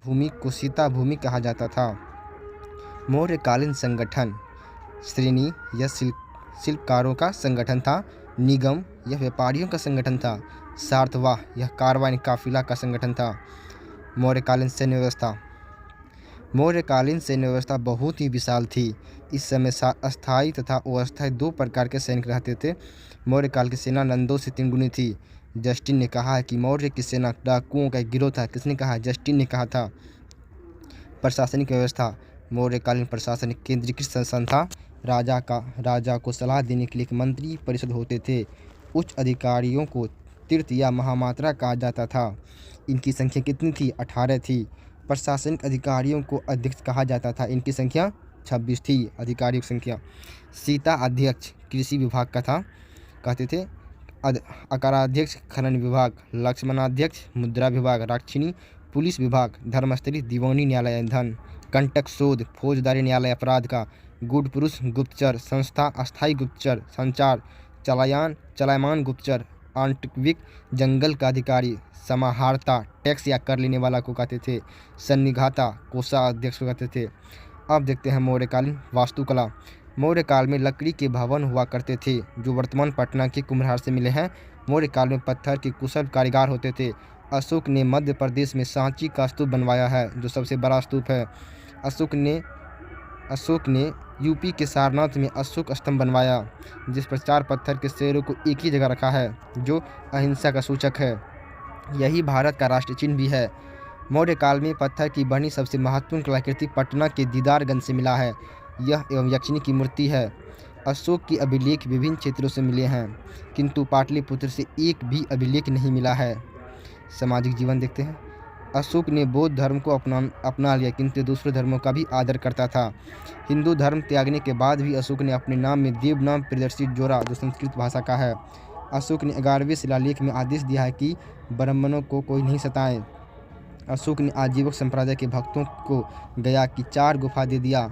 भूमि को सीता भूमि कहा जाता था। मौर्यकालीन संगठन श्रेणी यह शिल्पकारों का संगठन था। निगम यह व्यापारियों का संगठन था। सार्थवाह यह कारवां काफिला का संगठन था। मौर्यकालीन सैन्य व्यवस्था। मौर्यकालीन सैन्य व्यवस्था बहुत ही विशाल थी। इस समय अस्थायी तथा अस्थायी दो प्रकार के सैनिक रहते थे। मौर्यकाल की सेना नंदों से 3 गुनी थी। जस्टिन ने कहा है कि मौर्य की सेना डाकुओं का एक गिरोह था। किसने कहा? जस्टिन ने कहा था। प्रशासनिक व्यवस्था। मौर्यकालीन प्रशासन एक केंद्रीकृत संस्थान था। राजा को सलाह देने के लिए एक मंत्री परिषद होते थे। उच्च अधिकारियों को तीर्थ या महामात्रा कहा जाता था। इनकी संख्या कितनी थी? 18 थी। प्रशासनिक अधिकारियों को अध्यक्ष कहा जाता था। इनकी संख्या 26 थी अधिकारियों की संख्या। सीता अध्यक्ष कृषि विभाग का था कहते थे। अकाराध्यक्ष खनन विभाग। लक्ष्मणाध्यक्ष मुद्रा विभाग। राक्षिणी पुलिस विभाग। धर्मस्थली दीवानी न्यायालय ईंधन। कंटक शोध फौजदारी न्यायालय अपराध का। गुड पुरुष गुप्तचर संस्था अस्थायी गुप्तचर संचार। चलायमान गुप्तचर आंतरिक जंगल का अधिकारी। समाहर्ता टैक्स या कर लेने वाला को कहते थे। सन्निघाता कोषाध्यक्ष को कहते थे। अब देखते हैं मौर्यकालीन वास्तुकला। मौर्यकाल में लकड़ी के भवन हुआ करते थे जो वर्तमान पटना के कुम्हरार से मिले हैं। मौर्यकाल में पत्थर के कुशल कारीगर होते थे। अशोक ने मध्य प्रदेश में सांची का स्तूप बनवाया है जो सबसे बड़ा स्तूप है। अशोक ने यूपी के सारनाथ में अशोक स्तंभ बनवाया जिस पर 4 पत्थर के शेरों को एक ही जगह रखा है जो अहिंसा का सूचक है। यही भारत का राष्ट्रीय चिन्ह भी है। मौर्यकाल में पत्थर की बनी सबसे महत्वपूर्ण कलाकृति पटना के दीदारगंज से मिला है। यह एवं यक्षिणी की मूर्ति है। अशोक के अभिलेख विभिन्न क्षेत्रों से मिले हैं किंतु पाटलिपुत्र से एक भी अभिलेख नहीं मिला है। सामाजिक जीवन देखते हैं। अशोक ने बौद्ध धर्म को अपना लिया किंतु दूसरे धर्मों का भी आदर करता था। हिंदू धर्म त्यागने के बाद भी अशोक ने अपने नाम में देव नाम प्रदर्शित जोड़ा जो संस्कृत भाषा का है। अशोक ने 11वें शिलालेख में आदेश दिया है कि ब्राह्मणों को कोई नहीं सताए। अशोक ने आजीवक संप्रदाय के भक्तों को गया की 4 गुफा दे दिया।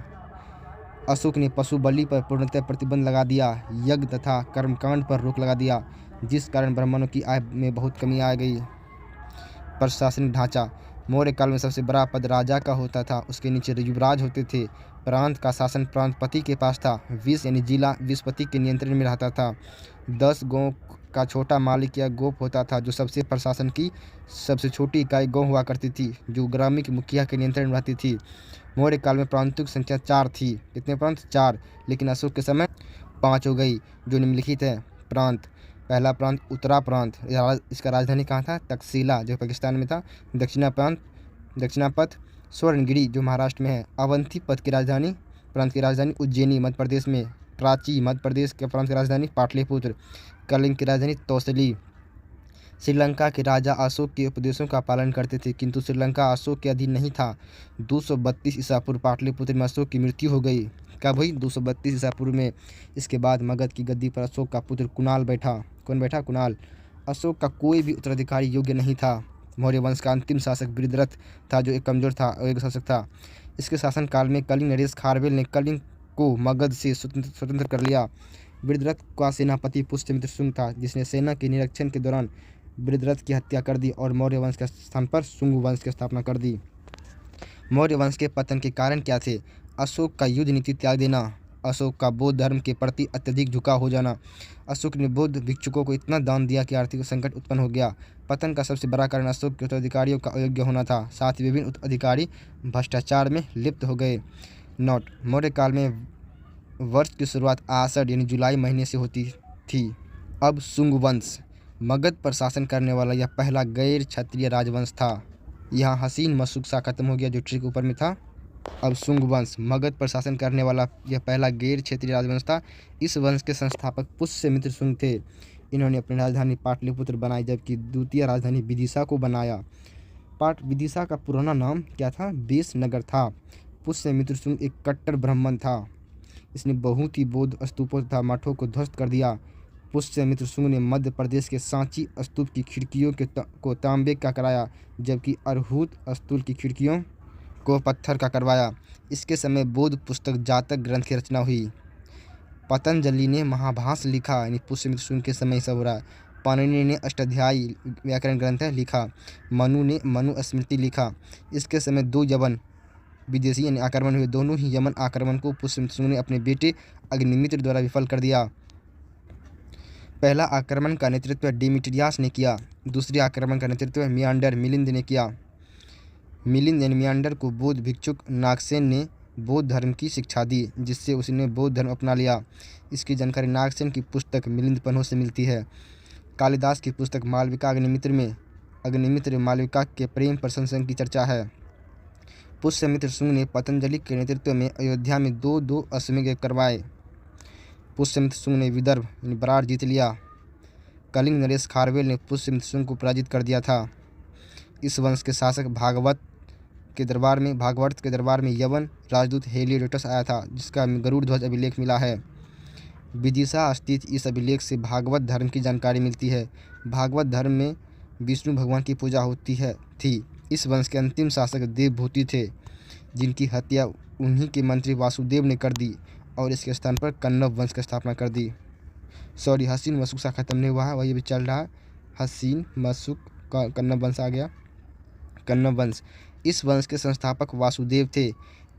अशोक ने पशु बलि पर पूर्णतः प्रतिबंध लगा दिया। यज्ञ तथा कर्मकांड पर रोक लगा दिया जिस कारण ब्राह्मणों की आय में बहुत कमी आ गई। प्रशासनिक ढांचा। मौर्य काल में सबसे बड़ा पद राजा का होता था। उसके नीचे युवराज होते थे। प्रांत का शासन प्रांतपति के पास था। विष यानी जिला विषपति के नियंत्रण में रहता था। 10 गांव का छोटा मालिक या गोप होता था जो सबसे प्रशासन की सबसे छोटी इकाई गांव हुआ करती थी जो ग्रामीण के मुखिया के नियंत्रण में रहती थी। मौर्य काल में प्रांतों की संख्या 4 थी। कितने प्रांत? 4। लेकिन अशोक के समय 5 हो गई जो निम्नलिखित है। प्रांत। पहला प्रांत उत्तरा प्रांत। इसका राजधानी कहाँ था? तक्षशिला जो पाकिस्तान में था। दक्षिणापथ स्वर्णगिरी जो महाराष्ट्र में है। अवंती पथ की राजधानी प्रांत की राजधानी उज्जैनी मध्य प्रदेश में। प्राची मध्य प्रदेश के प्रांत की राजधानी पाटलिपुत्र। कलिंग की राजधानी तौसली। श्रीलंका के राजा अशोक के उपदेशों का पालन करते थे किंतु श्रीलंका अशोक के अधीन नहीं था। 232 ईसा पूर्व पाटलिपुत्र में अशोक की मृत्यु हो गई। कब हुई? 232 ईसा पूर्व में। इसके बाद मगध की गद्दी पर अशोक का पुत्र कुणाल बैठा। कौन बैठा? कुणाल। अशोक का कोई भी उत्तराधिकारी योग्य नहीं था। मौर्य वंश का अंतिम शासक वृद्धरथ था जो एक कमजोर था और एक शासक था। इसके शासनकाल में कलिंग नरेश खारवेल ने कलिंग को मगध से स्वतंत्र कर लिया। वृद्धरथ का सेनापति पुष्यमित्र शुंग था जिसने सेना के निरीक्षण के दौरान वृद्धरथ की हत्या कर दी और मौर्य वंश के स्थान पर शुंग वंश की स्थापना कर दी। मौर्य वंश के पतन के कारण क्या थे? अशोक का युद्ध नीति त्याग देना। अशोक का बौद्ध धर्म के प्रति अत्यधिक झुकाव हो जाना। अशोक ने बौद्ध भिक्षुकों को इतना दान दिया कि आर्थिक संकट उत्पन्न हो गया। पतन का सबसे बड़ा कारण अशोक के उत्तराधिकारियों का अयोग्य होना था। साथ ही विभिन्न उत्तराधिकारी भ्रष्टाचार में लिप्त हो गए। नोट: मौर्य काल में वर्ष की शुरुआत आषाढ़ यानी जुलाई महीने से होती थी। अब शुंग वंश मगध पर शासन करने वाला यह पहला गैर क्षत्रिय राजवंश था। यहाँ हसीन मशूक सा खत्म हो गया जो ट्री के ऊपर में था। अब शुंग वंश मगध पर शासन करने वाला यह पहला गैर क्षेत्रीय राजवंश था। इस वंश के संस्थापक पुष्यमित्र शुंग थे। इन्होंने अपनी राजधानी पाटलिपुत्र बनाई जबकि द्वितीय राजधानी विदिशा को बनाया। विदिशा का पुराना नाम क्या था? बेसनगर था। पुष्यमित्र शुंग एक कट्टर ब्राह्मण था। इसने बहुत ही बौद्ध स्तूपों तथा मठों को ध्वस्त कर दिया। पुष्यमित्र शुंग ने मध्य प्रदेश के सांची स्तूप की खिड़कियों को तांबे का कराया जबकि अरहूत स्तूप की खिड़कियों को पत्थर का करवाया। इसके समय बौद्ध पुस्तक जातक ग्रंथ की रचना हुई। पतंजलि ने महाभाष्य लिखा यानी पुष्यमित्र शुंग के समय सब हो रहा है। पाणिनि ने अष्टाध्यायी व्याकरण ग्रंथ लिखा। मनु ने मनुस्मृति लिखा। इसके समय 2 यवन विदेशी यानी आक्रमण हुए। दोनों ही यमन आक्रमण को पुष्यमित्र शुंग ने अपने बेटे अग्निमित्र द्वारा विफल कर दिया। पहला आक्रमण का नेतृत्व डिमिट्रियास ने किया। दूसरे आक्रमण का नेतृत्व मियांडर मिलिंद ने किया। मिलिंद यानी मियांडर को बौद्ध भिक्षुक नागसेन ने बौद्ध धर्म की शिक्षा दी, जिससे उसने बौद्ध धर्म अपना लिया। इसकी जानकारी नागसेन की पुस्तक मिलिंद पन्हों से मिलती है। कालिदास की पुस्तक मालविका अग्निमित्र में अग्निमित्र मालविका के प्रेम प्रशंसन की चर्चा है। पुष्यमित्र शुंग ने पतंजलि के नेतृत्व में अयोध्या में 2 अश्वमेध करवाए। पुष्यमित्र शुंग ने विदर्भ यानी बराड़ जीत लिया। कलिंग नरेश खारवेल ने पुष्यमित्र शुंग को पराजित कर दिया था। इस वंश के शासक भागवत के दरबार में यवन राजदूत हेलियोडोटस आया था, जिसका गरुड़ ध्वज अभिलेख मिला है। विदिशा स्थित इस अभिलेख से भागवत धर्म की जानकारी मिलती है। भागवत धर्म में विष्णु भगवान की पूजा होती थी। इस वंश के अंतिम शासक देवभूति थे, जिनकी हत्या उन्हीं के मंत्री वासुदेव ने कर दी और इसके स्थान पर कन्नव वंश की स्थापना कर दी। हसीन मशुक सा खत्म नहीं हुआ है, वही अभी चल रहा है। हसीन मशुक का कन्नव वंश आ गया। कन्नव वंश, इस वंश के संस्थापक वासुदेव थे।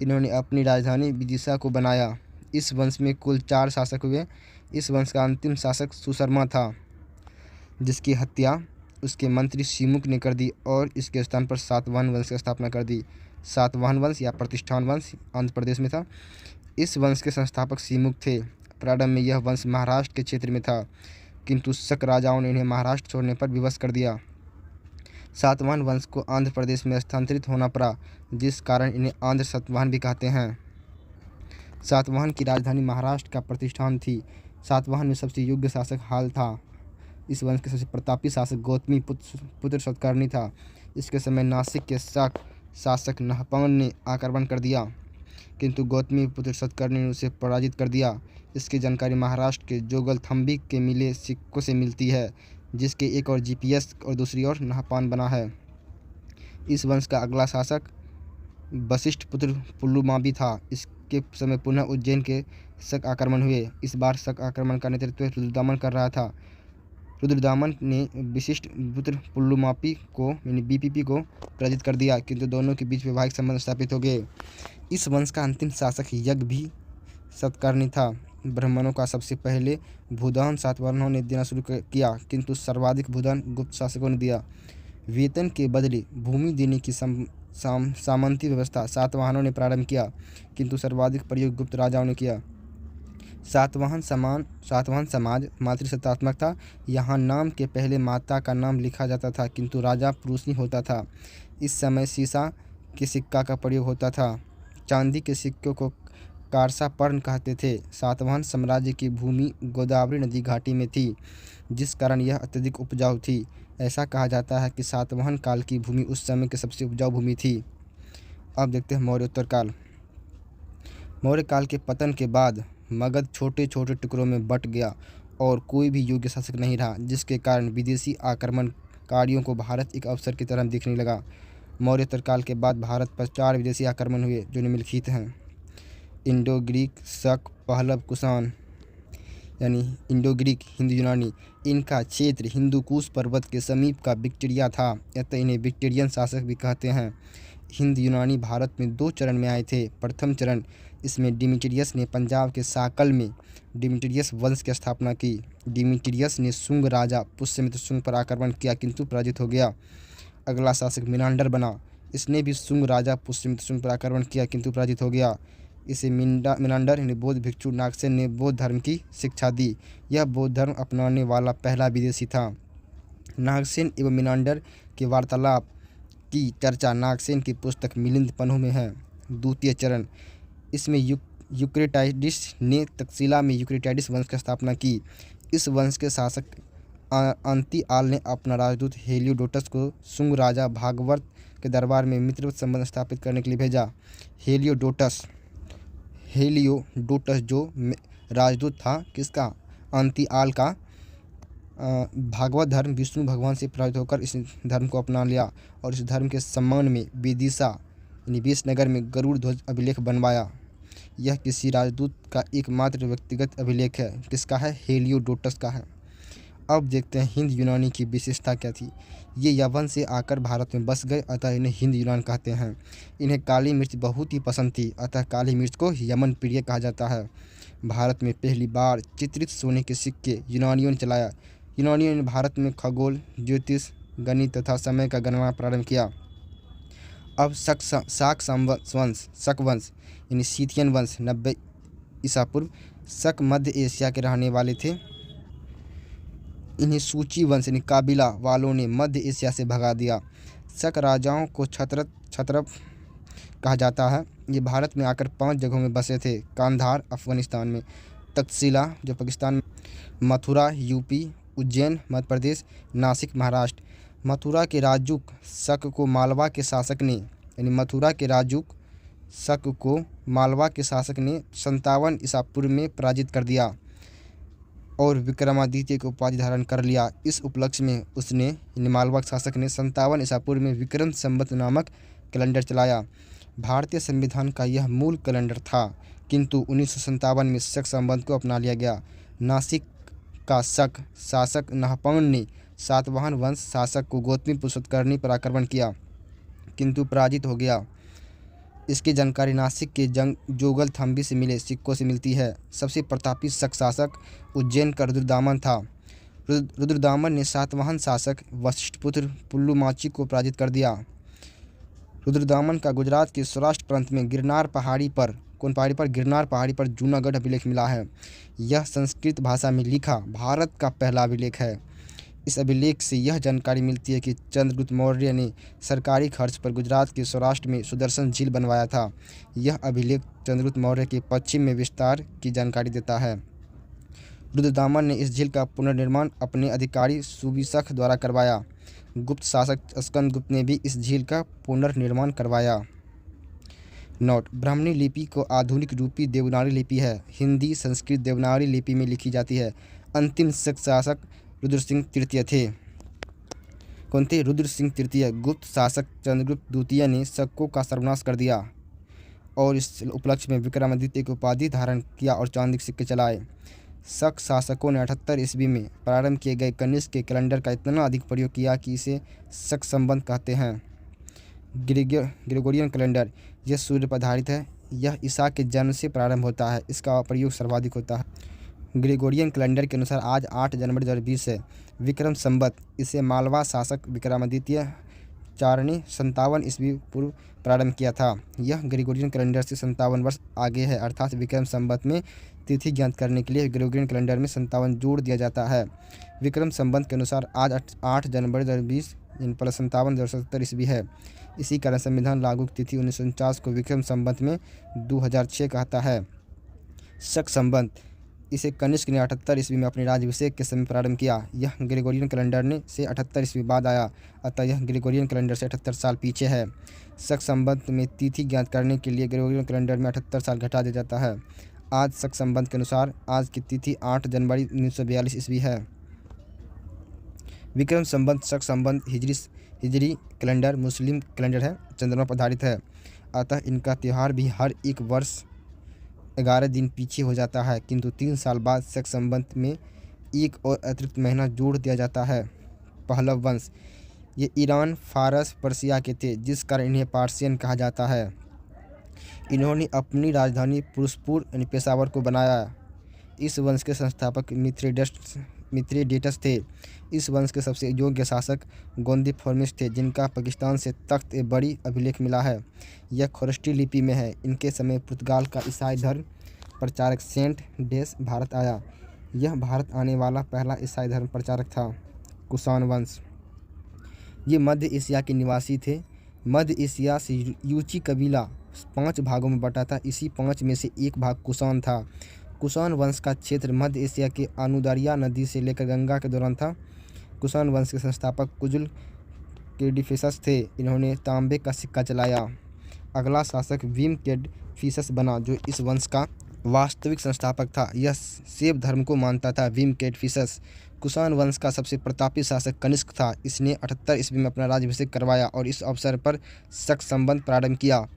इन्होंने अपनी राजधानी विदिशा को बनाया। इस वंश में कुल 4 शासक हुए। इस वंश का अंतिम शासक सुशर्मा था, जिसकी हत्या उसके मंत्री शिमुक ने कर दी और इसके स्थान पर सातवाहन वंश की स्थापना कर दी। सातवाहन वंश या प्रतिष्ठान वंश आंध्र प्रदेश में था। इस वंश के संस्थापक शिमुक थे। प्रारंभ में यह वंश महाराष्ट्र के क्षेत्र में था, किंतु शक राजाओं ने इन्हें महाराष्ट्र छोड़ने पर विवश कर दिया। सातवाहन वंश को आंध्र प्रदेश में स्थानांतरित होना पड़ा, जिस कारण इन्हें आंध्र सातवाहन भी कहते हैं। सातवाहन की राजधानी महाराष्ट्र का प्रतिष्ठान थी। सातवाहन में सबसे योग्य शासक हाल था। इस वंश के सबसे प्रतापी शासक गौतमी पुत्र सतकर्णी था। इसके समय नासिक के शासक नहपान ने आक्रमण कर दिया, किंतु गौतमी पुत्र सतकर्णी ने उसे पराजित कर दिया। इसकी जानकारी महाराष्ट्र के जोगलथम्बी के मिले सिक्कों से मिलती है, जिसके एक और GPS और दूसरी ओर नहपान बना है। इस वंश का अगला शासक वशिष्ठ पुत्र पुलुमावी था। इसके समय पुनः उज्जैन के शक आक्रमण हुए। इस बार शक आक्रमण का नेतृत्व रुद्रदामन कर रहा था। रुद्रदामन ने वशिष्ठ पुत्र पुलुमावी को यानी BPP को पराजित कर दिया, किंतु दोनों के बीच वैवाहिक संबंध स्थापित हो गए। इस वंश का अंतिम शासक यज्ञ भी सतकर्णी था। ब्राह्मणों का सबसे पहले भूदान सातवाहनों ने देना शुरू किया, किंतु सर्वाधिक भूदान गुप्त शासकों ने दिया। वेतन के बदले भूमि देने की सामंती व्यवस्था सातवाहनों ने प्रारंभ किया, किंतु सर्वाधिक प्रयोग गुप्त राजाओं ने किया। सातवाहन समाज मातृसत्तात्मक था। यहाँ नाम के पहले माता का नाम लिखा जाता था, किंतु राजा पुरुष ही होता था। इस समय सीसा के सिक्का का प्रयोग होता था। चांदी के सिक्कों को कारसापर्ण कहते थे। सातवाहन साम्राज्य की भूमि गोदावरी नदी घाटी में थी, जिस कारण यह अत्यधिक उपजाऊ थी। ऐसा कहा जाता है कि सातवाहन काल की भूमि उस समय की सबसे उपजाऊ भूमि थी। अब देखते हैं मौर्योत्तर काल। मौर्य काल के पतन के बाद मगध छोटे छोटे टुकड़ों में बट गया और कोई भी योग्य शासक नहीं रहा, जिसके कारण विदेशी आक्रमणकारियों को भारत एक अवसर की तरह दिखने लगा। मौर्योत्तर काल के बाद भारत पर 4 विदेशी आक्रमण हुए, जो निम्नलिखित हैं। इंडो ग्रीक, शक, पहलव, कुषाण यानी इंडो ग्रीक हिंदू यूनानी। इनका क्षेत्र हिंदू कुश पर्वत के समीप का विक्टोरिया था, अतः इन्हें विक्टोरियन शासक भी कहते हैं। हिंद यूनानी भारत में 2 चरण में आए थे। प्रथम चरण, इसमें डिमिट्रियस ने पंजाब के साकल में डिमिट्रियस वंश की स्थापना की। डिमिट्रियस ने शुंग राजा पुष्यमित्र शुंग पर आक्रमण किया, किंतु पराजित हो गया। अगला शासक मिनांडर बना। इसने भी शुंग राजा पुष्यमित्र शुंग पर आक्रमण किया, किंतु पराजित हो गया। इसे मिनांडर ने बौद्ध भिक्षु नागसेन ने बौद्ध धर्म की शिक्षा दी। यह बौद्ध धर्म अपनाने वाला पहला विदेशी था। नागसेन एवं मिनांडर के वार्तालाप की चर्चा नागसेन की पुस्तक मिलिंद पन्हों में है। द्वितीय चरण, इसमें यूक्रेटाइडिस ने तक्षशिला में यूक्रेटाइडिस वंश की स्थापना की। इस वंश के शासक अंतिआल ने अपना राजदूत हेलियोडोटस को शुंग राजा भागवत के दरबार में मित्रवत संबंध स्थापित करने के लिए भेजा। हेलियोडोटस जो राजदूत था किसका, अंतिआल का, भागवत धर्म विष्णु भगवान से प्रभावित होकर इस धर्म को अपना लिया और इस धर्म के सम्मान में विदिशा यानी विजयनगर में गरुड़ ध्वज अभिलेख बनवाया। यह किसी राजदूत का एकमात्र व्यक्तिगत अभिलेख है। किसका है, हेलियोडोटस का है। अब देखते हैं हिंद यूनानी की विशेषता क्या थी। ये यवन से आकर भारत में बस गए, अतः इन्हें हिंद यूनान कहते हैं। इन्हें काली मिर्च बहुत ही पसंद थी, अतः काली मिर्च को यमन प्रिय कहा जाता है। भारत में पहली बार चित्रित सोने के सिक्के यूनानियों ने चलाया। यूनानियों ने भारत में खगोल, ज्योतिष, गणित तथा समय का गणना प्रारंभ किया। अब शक वंश यानी सीथियन वंश 90 ईसा पूर्व शक मध्य एशिया के रहने वाले थे। इन्हें सूची वंश यानी काबिला वालों ने मध्य एशिया से भगा दिया। शक राजाओं को छत्रप कहा जाता है। ये भारत में आकर 5 जगहों में बसे थे। कांधार अफगानिस्तान में, तक्षशिला जो पाकिस्तान में, मथुरा यूपी, उज्जैन मध्य प्रदेश, नासिक महाराष्ट्र। मथुरा के राजुक शक को मालवा के शासक ने यानी मथुरा के राजुक शक को मालवा के शासक ने 57 ईसा पूर्व में पराजित कर दिया और विक्रमादित्य की उपाधि धारण कर लिया। इस उपलक्ष्य में उसने मालवा के शासक ने 57 ईसा पूर्व में विक्रम संवत नामक कैलेंडर चलाया। भारतीय संविधान का यह मूल कैलेंडर था, किंतु 1957 में शक संवत को अपना लिया गया। नासिक का शक शासक नहपान ने सातवाहन वंश शासक को गौतमी पुष्करणी पर आक्रमण किया, किंतु पराजित हो गया। इसकी जानकारी नासिक के जोगल थंबी से मिले सिक्कों से मिलती है। सबसे प्रतापी शक शासक उज्जैन का रुद्रदामन था। रुद्रदामन ने सातवाहन शासक वशिष्ठपुत्र पुल्लुमाची को पराजित कर दिया। रुद्रदामन का गुजरात के सौराष्ट्र प्रांत में गिरनार पहाड़ी पर जूनागढ़ अभिलेख मिला है। यह संस्कृत भाषा में लिखा भारत का पहला अभिलेख है। इस अभिलेख से यह जानकारी मिलती है कि चंद्रगुप्त मौर्य ने सरकारी खर्च पर गुजरात के सौराष्ट्र में सुदर्शन झील बनवाया था। यह अभिलेख चंद्रगुप्त मौर्य के पश्चिम में विस्तार की जानकारी देता है। रुद्रदामन ने इस झील का पुनर्निर्माण अपने अधिकारी सुविशख द्वारा करवाया। गुप्त शासक स्कंदगुप्त ने भी इस झील का पुनर्निर्माण करवाया। नोट: ब्राह्मणी लिपि को आधुनिक रूपी देवनागरी लिपि है। हिंदी संस्कृत देवनागरी लिपि में लिखी जाती है। अंतिम शक शासक रुद्र सिंह तृतीय थे। कौन थे? रुद्र सिंह तृतीय। गुप्त शासक चंद्रगुप्त द्वितीय ने शकों का सर्वनाश कर दिया और इस उपलक्ष्य में विक्रमादित्य की उपाधि धारण किया और चांदी के सिक्के चलाए। शक शासकों ने 78 ईस्वी में प्रारंभ किए गए कनिष्क के कैलेंडर का इतना अधिक प्रयोग किया कि इसे शक संवत कहते हैं। ग्रेगोरियन कैलेंडर, यह सूर्य पर आधारित है। यह ईसा के जन्म से प्रारंभ होता है। इसका प्रयोग सर्वाधिक होता है। ग्रेगोरियन कैलेंडर के अनुसार आज 8 जनवरी 2020 है। विक्रम संवत, इसे मालवा शासक विक्रमादित्य 4 ने 57 ईस्वी पूर्व प्रारंभ किया था। यह ग्रेगोरियन कैलेंडर से 57 वर्ष आगे है, अर्थात विक्रम संवत में तिथि ज्ञात करने के लिए ग्रेगोरियन कैलेंडर में 57 जोड़ दिया जाता है। विक्रम संवत के अनुसार आज 8 जनवरी 2020 प्लस 57 270 ईस्वी है। इसी कारण संविधान लागू की तिथि 1949 को विक्रम संवत में 2006 कहता है। शक संवत, इसे कनिष्क ने 78 ईस्वी में अपने राज्याभिषेक के समय प्रारंभ किया। यह ग्रेगोरियन कैलेंडर ने से 78 ईस्वी बाद आया, अतः यह ग्रेगोरियन कैलेंडर से 78 साल पीछे है। शक संवत में तिथि ज्ञात करने के लिए ग्रेगोरियन कैलेंडर में 78 साल घटा दिया जाता है। आज शक संवत के अनुसार आज की तिथि 8 जनवरी 1942 ईस्वी है। विक्रम संवत, शक संवत हिजरी कैलेंडर मुस्लिम कैलेंडर है, चंद्रमा पर आधारित है, अतः इनका त्यौहार भी हर एक वर्ष 11 दिन पीछे हो जाता है, किंतु 3 साल बाद शक संवत में एक और अतिरिक्त महीना जोड़ दिया जाता है। पहलव वंश, ये ईरान, फारस, पर्सिया के थे, जिस कारण इन्हें पार्सियन कहा जाता है। इन्होंने अपनी राजधानी पुरुषपुर यानी पेशावर को बनाया। इस वंश के संस्थापक मिथ्रेडेटस थे। इस वंश के सबसे योग्य शासक गोंदीफोर्मिस थे, जिनका पाकिस्तान से तख्त ए बड़ी अभिलेख मिला है। यह खरोष्टी लिपि में है। इनके समय पुर्तगाल का ईसाई धर्म प्रचारक सेंट डेस भारत आया। यह भारत आने वाला पहला ईसाई धर्म प्रचारक था। कुषाण वंश, ये मध्य एशिया के निवासी थे। मध्य एशिया से यूची कबीला 5 भागों में बटा था। इसी 5 में से एक भाग कुषाण था। कुषाण वंश का क्षेत्र मध्य एशिया के अनुदारिया नदी से लेकर गंगा के दौरान था। कुषाण वंश के संस्थापक कुजुल केडिफिसस थे। इन्होंने तांबे का सिक्का चलाया। अगला शासक वीम केडफिसस बना, जो इस वंश का वास्तविक संस्थापक था। यह शैव धर्म को मानता था। वीम केडफिसस कुषाण वंश का सबसे प्रतापी शासक कनिष्क था। इसने 78 ईस्वी में अपना राज्याभिषेक करवाया और इस अवसर पर शक संवत प्रारंभ किया।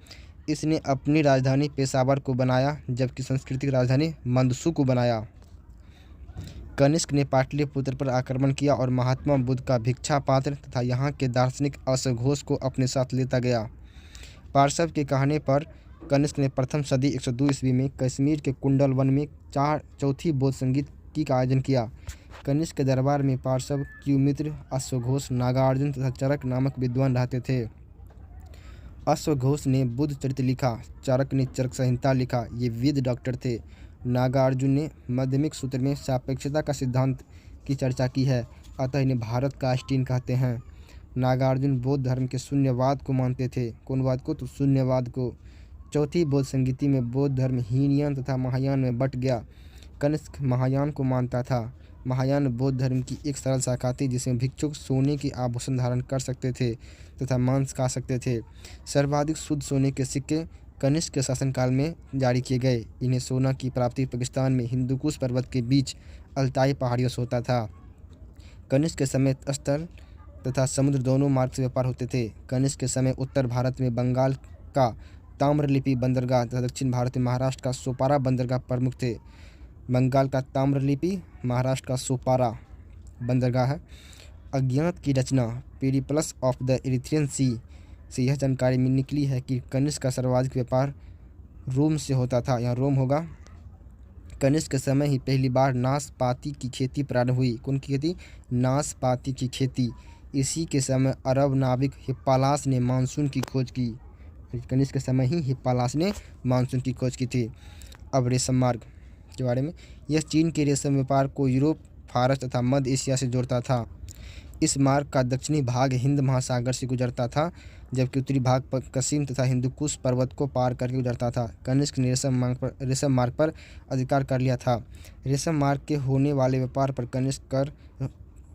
इसने अपनी राजधानी पेशावर को बनाया, जबकि सांस्कृतिक राजधानी मंदसू को बनाया। कनिष्क ने पाटलिपुत्र पर आक्रमण किया और महात्मा बुद्ध का भिक्षा पात्र तथा यहाँ के दार्शनिक अश्वघोष को अपने साथ लेता गया। पार्श्व के कहने पर कनिष्क ने प्रथम सदी 102 ईस्वी में कश्मीर के कुंडल वन में चौथी बौद्ध संगीत का आयोजन किया। कनिष्क के दरबार में पार्श्व, क्युमित्र, अश्वघोष, नागार्जुन तथा चरक नामक विद्वान रहते थे। अश्वघोष ने बुद्ध चरित्र लिखा, चरक ने चरक संहिता लिखा, ये वेद डॉक्टर थे। नागार्जुन ने माध्यमिक सूत्र में सापेक्षता का सिद्धांत की चर्चा की है, अतः इन्हें भारत का आइंस्टीन कहते हैं। नागार्जुन बौद्ध धर्म के शून्यवाद को मानते थे। कौन वाद को? तो शून्यवाद को। चौथी बौद्ध संगीति में बौद्ध धर्म हीनयान तथा महायान में बट गया। कनिष्क महायान को मानता था। महायान बौद्ध धर्म की एक सरल शाखा थी जिसमें भिक्षुक सोने के आभूषण धारण कर सकते थे तथा मांस खा सकते थे। सर्वाधिक शुद्ध सोने के सिक्के कनिष्क के शासनकाल में जारी किए गए। इन्हें सोना की प्राप्ति पाकिस्तान में हिंदुकुश पर्वत के बीच अल्ताई पहाड़ियों से होता था। कनिष्क के समय स्थल तथा समुद्र दोनों मार्ग से व्यापार होते थे। कनिष्क के समय उत्तर भारत में बंगाल का ताम्रलिपि बंदरगाह तथा दक्षिण भारत में महाराष्ट्र का सोपारा बंदरगाह प्रमुख थे। बंगाल का ताम्रलिपि, महाराष्ट्र का सोपारा बंदरगाह है। अज्ञात की रचना पेरिप्लस ऑफ द इरिथ्रियन सी से यह जानकारी में निकली है कि कनिष्क का सर्वाधिक व्यापार रोम से होता था। यहाँ रोम होगा। कनिष्क के समय ही पहली बार नाशपाती की खेती प्रारंभ हुई। कौन की खेती? नाशपाती की खेती। इसी के समय अरब नाविक हिप्पालास ने मानसून की खोज की। कनिष्क के समय ही हिप्पालास ने मानसून की खोज की थी। अब रेशम मार्ग के बारे में। यह चीन के रेशम व्यापार को यूरोप, फारस तथा मध्य एशिया से जोड़ता था। इस मार्ग का दक्षिणी भाग हिंद महासागर से गुजरता था, जबकि उत्तरी भाग पर कशीन तथा हिंदुकुश पर्वत को पार करके गुजरता था। कनिष्क ने रेशम मार्ग पर अधिकार कर लिया था। रेशम मार्ग के होने वाले व्यापार पर कनिष्क कर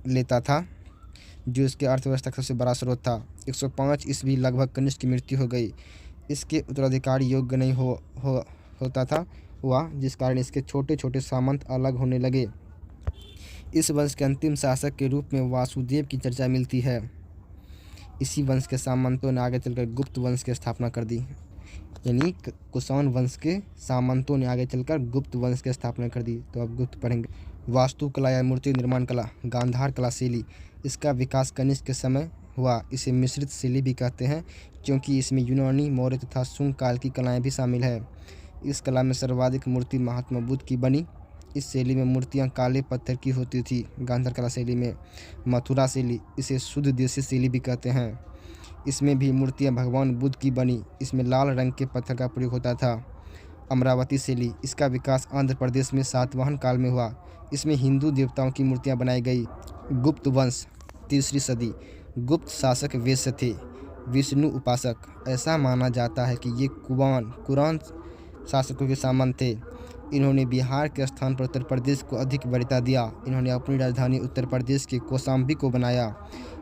लेता था, जो इसके अर्थव्यवस्था का सबसे बड़ा स्रोत था। 105 ईस्वी लगभग कनिष्क की मृत्यु हो गई। इसके उत्तराधिकारी योग्य नहीं हुआ, जिस कारण इसके छोटे छोटे सामंत अलग होने लगे। इस वंश के अंतिम शासक के रूप में वासुदेव की चर्चा मिलती है। इसी वंश के सामंतों ने आगे चलकर गुप्त वंश की स्थापना कर दी। यानी कुषाण वंश के सामंतों ने आगे चलकर गुप्त वंश की स्थापना कर दी। तो अब गुप्त पढ़ेंगे। वास्तुकला या मूर्ति निर्माण कला, गांधार कला शैली, इसका विकास कनिष्क के समय हुआ। इसे मिश्रित शैली भी कहते हैं क्योंकि इसमें यूनानी, मौर्य तथा शुंग काल की कलाएँ भी शामिल है। इस कला में सर्वाधिक मूर्ति महात्मा बुद्ध की बनी। इस शैली में मूर्तियां काले पत्थर की होती थी। गांधार कला शैली में मथुरा शैली, इसे शुद्ध देशी शैली भी कहते हैं। इसमें भी मूर्तियां भगवान बुद्ध की बनी। इसमें लाल रंग के पत्थर का प्रयोग होता था। अमरावती शैली, इसका विकास आंध्र प्रदेश में सातवाहन काल में हुआ। इसमें हिंदू देवताओं की मूर्तियां बनाई गई। गुप्त वंश, 3री सदी। गुप्त शासक वैश्य थे, विष्णु उपासक। ऐसा माना जाता है कि ये कुरान शासकों के सामंत थे। इन्होंने बिहार के स्थान पर उत्तर प्रदेश को अधिक वरीयता दिया। इन्होंने अपनी राजधानी उत्तर प्रदेश के कौशाम्बी को बनाया।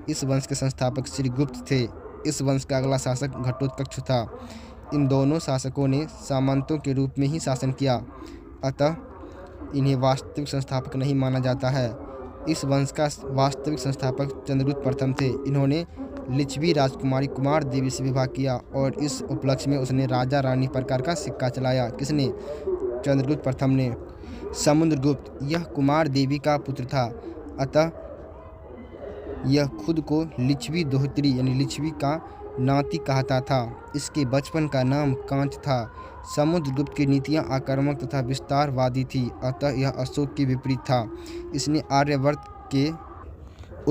इस वंश के संस्थापक श्रीगुप्त थे। इस वंश का अगला शासक घटोत्कच था। इन दोनों शासकों ने सामंतों के रूप में ही शासन किया, अतः इन्हें वास्तविक संस्थापक नहीं माना जाता है। इस वंश का वास्तविक संस्थापक चंद्रगुप्त प्रथम थे। इन्होंने लिच्छवी राजकुमारी कुमार देवी से विवाह किया और इस उपलक्ष्य में उसने राजा रानी प्रकार का सिक्का चलाया। किसने? चंद्रगुप्त प्रथम ने। समुद्रगुप्त, यह कुमार देवी का पुत्र था, अतः यह खुद को लिच्छवी दोहित्री यानी लिच्छवी का नाती कहता था। इसके बचपन का नाम कांच था। समुद्रगुप्त की नीतियाँ आक्रामक तथा विस्तारवादी थी, अतः यह अशोक के विपरीत था। इसने आर्यावर्त के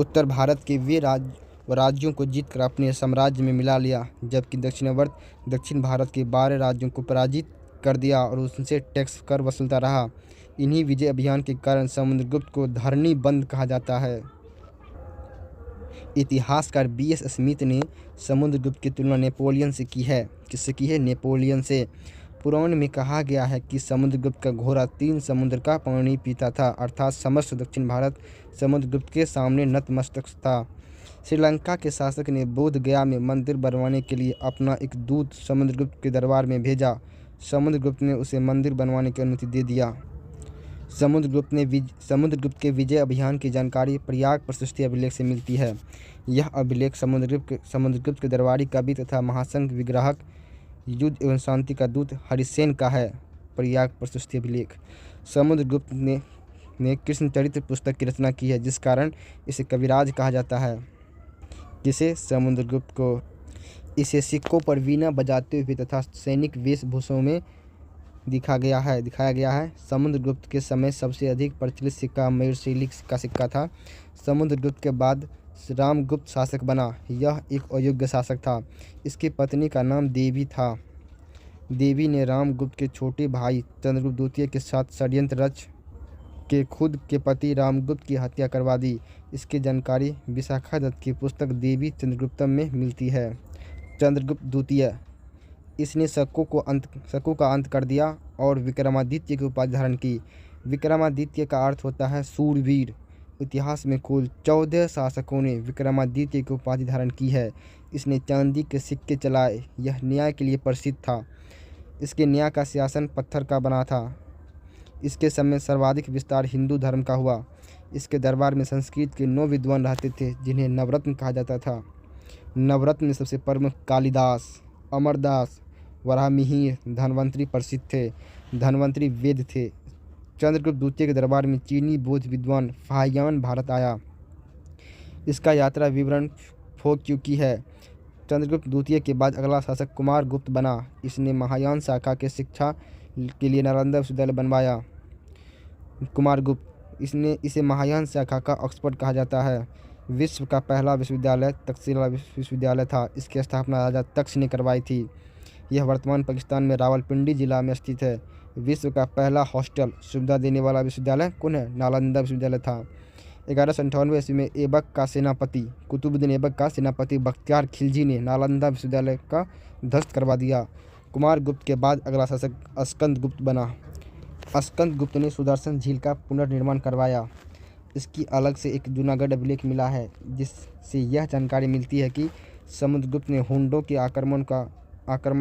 उत्तर भारत के वे राज्यों को जीतकर अपने साम्राज्य में मिला लिया, जबकि दक्षिणावर्त दक्षिण भारत के 12 राज्यों को पराजित कर दिया और उनसे टैक्स कर वसूलता रहा। इन्हीं विजय अभियान के कारण समुद्रगुप्त को धरणी बंद कहा जाता है। इतिहासकार B.S. स्मिथ ने समुद्रगुप्त की तुलना नेपोलियन से की है। किससे की है? नेपोलियन से। पुराण में कहा गया है कि समुद्रगुप्त का घोड़ा 3 समुद्र का पानी पीता था, अर्थात समस्त दक्षिण भारत समुद्रगुप्त के सामने नतमस्तक था। श्रीलंका के शासक ने बोध गया में मंदिर बनवाने के लिए अपना एक दूत समुद्रगुप्त के दरबार में भेजा। समुद्रगुप्त ने उसे मंदिर बनवाने की अनुमति दे दिया। समुद्रगुप्त के विजय अभियान की जानकारी प्रयाग प्रशस्ति अभिलेख से मिलती है। यह अभिलेख समुद्रगुप्त के दरबारी कवि तथा महासंघ विग्राहक, युद्ध एवं शांति का दूत हरिसेन का है। प्रयाग प्रशस्ति अभिलेख। समुद्रगुप्त ने ने कृष्ण चरित्र पुस्तक की रचना की है, जिस कारण इसे कविराज कहा जाता है। किसे? समुद्रगुप्त को। इसे सिक्कों पर वीणा बजाते हुए तथा सैनिक वेशभूषाओं में दिखाया गया है। समुद्रगुप्त के समय सबसे अधिक प्रचलित सिक्का मयूरशिली का सिक्का था। समुद्रगुप्त के बाद रामगुप्त शासक बना। यह एक अयोग्य शासक था। इसकी पत्नी का नाम देवी था। देवी ने रामगुप्त के छोटे भाई चंद्रगुप्त द्वितीय के साथ षड्यंत्र रच के खुद के पति रामगुप्त की हत्या करवा दी। इसकी जानकारी विशाखा दत्त की पुस्तक देवी चंद्रगुप्तम में मिलती है। चंद्रगुप्त द्वितीय, इसने शकों का अंत कर दिया और विक्रमादित्य की उपाधि धारण की। विक्रमादित्य का अर्थ होता है सूरवीर। इतिहास में कुल 14 शासकों ने विक्रमादित्य की उपाधि धारण की है। इसने चांदी के सिक्के चलाए। यह न्याय के लिए प्रसिद्ध था। इसके न्याय का शासन पत्थर का बना था। इसके समय सर्वाधिक विस्तार हिंदू धर्म का हुआ। इसके दरबार में संस्कृत के 9 विद्वान रहते थे, जिन्हें नवरत्न कहा जाता था। नवरत्न में सबसे प्रमुख कालिदास, अमरदास, वराहमिहिर, धन्वंतरी प्रसिद्ध थे। धन्वंतरी वेद थे। चंद्रगुप्त द्वितीय के दरबार में चीनी बौद्ध विद्वान फाहियान भारत आया। इसका यात्रा विवरण फोक्यूकी है। चंद्रगुप्त द्वितीय के बाद अगला शासक कुमार गुप्त बना। इसने महायान शाखा के शिक्षा के लिए नालंदा विश्वविद्यालय बनवाया। कुमारगुप्त, इसे महायान शाखा का ऑक्सफोर्ड कहा जाता है। विश्व का पहला विश्वविद्यालय तक्षशिला विश्वविद्यालय था। इसकी स्थापना राजा तक्ष ने करवाई थी। यह वर्तमान पाकिस्तान में रावलपिंडी जिला में स्थित है। विश्व का पहला हॉस्टल सुविधा देने वाला विश्वविद्यालय कौन है? नालंदा विश्वविद्यालय था। 1198 ईस्वी में कुतुबुद्दीन ऐबक का सेनापति बख्तियार खिलजी ने नालंदा विश्वविद्यालय का ध्वस्त करवा दिया। कुमारगुप्त के बाद अगला शासक स्कंदगुप्त बना। स्कंदगुप्त ने सुदर्शन झील का पुनर्निर्माण करवाया। इसकी अलग से एक जूनागढ़ अभिलेख मिला है, जिससे यह जानकारी मिलती है कि समुद्रगुप्त ने हुंडों के आक्रमण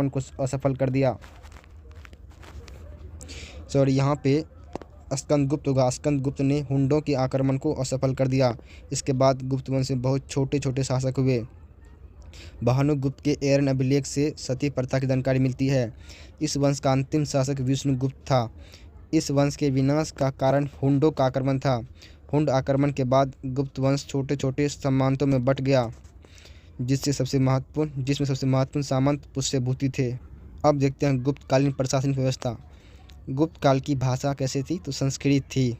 को असफल कर दिया। यहाँ पे स्कंदगुप्त होगा। स्कंदगुप्त ने हुंडों के आक्रमण को असफल कर दिया। इसके बाद गुप्त वंश में बहुत छोटे छोटे शासक हुए। भानुगुप्त के एरन अभिलेख से सती प्रथा की जानकारी मिलती है। इस वंश का अंतिम शासक विष्णुगुप्त था। इस वंश के विनाश का कारण हुंडों का आक्रमण था। हुंड आक्रमण के बाद गुप्त वंश छोटे छोटे सामंतों में बट गया, जिसमें सबसे महत्वपूर्ण सामंत पुष्यभूति थे। अब देखते हैं गुप्तकालीन प्रशासनिक व्यवस्था। गुप्त काल की भाषा कैसे थी? तो संस्कृत थी।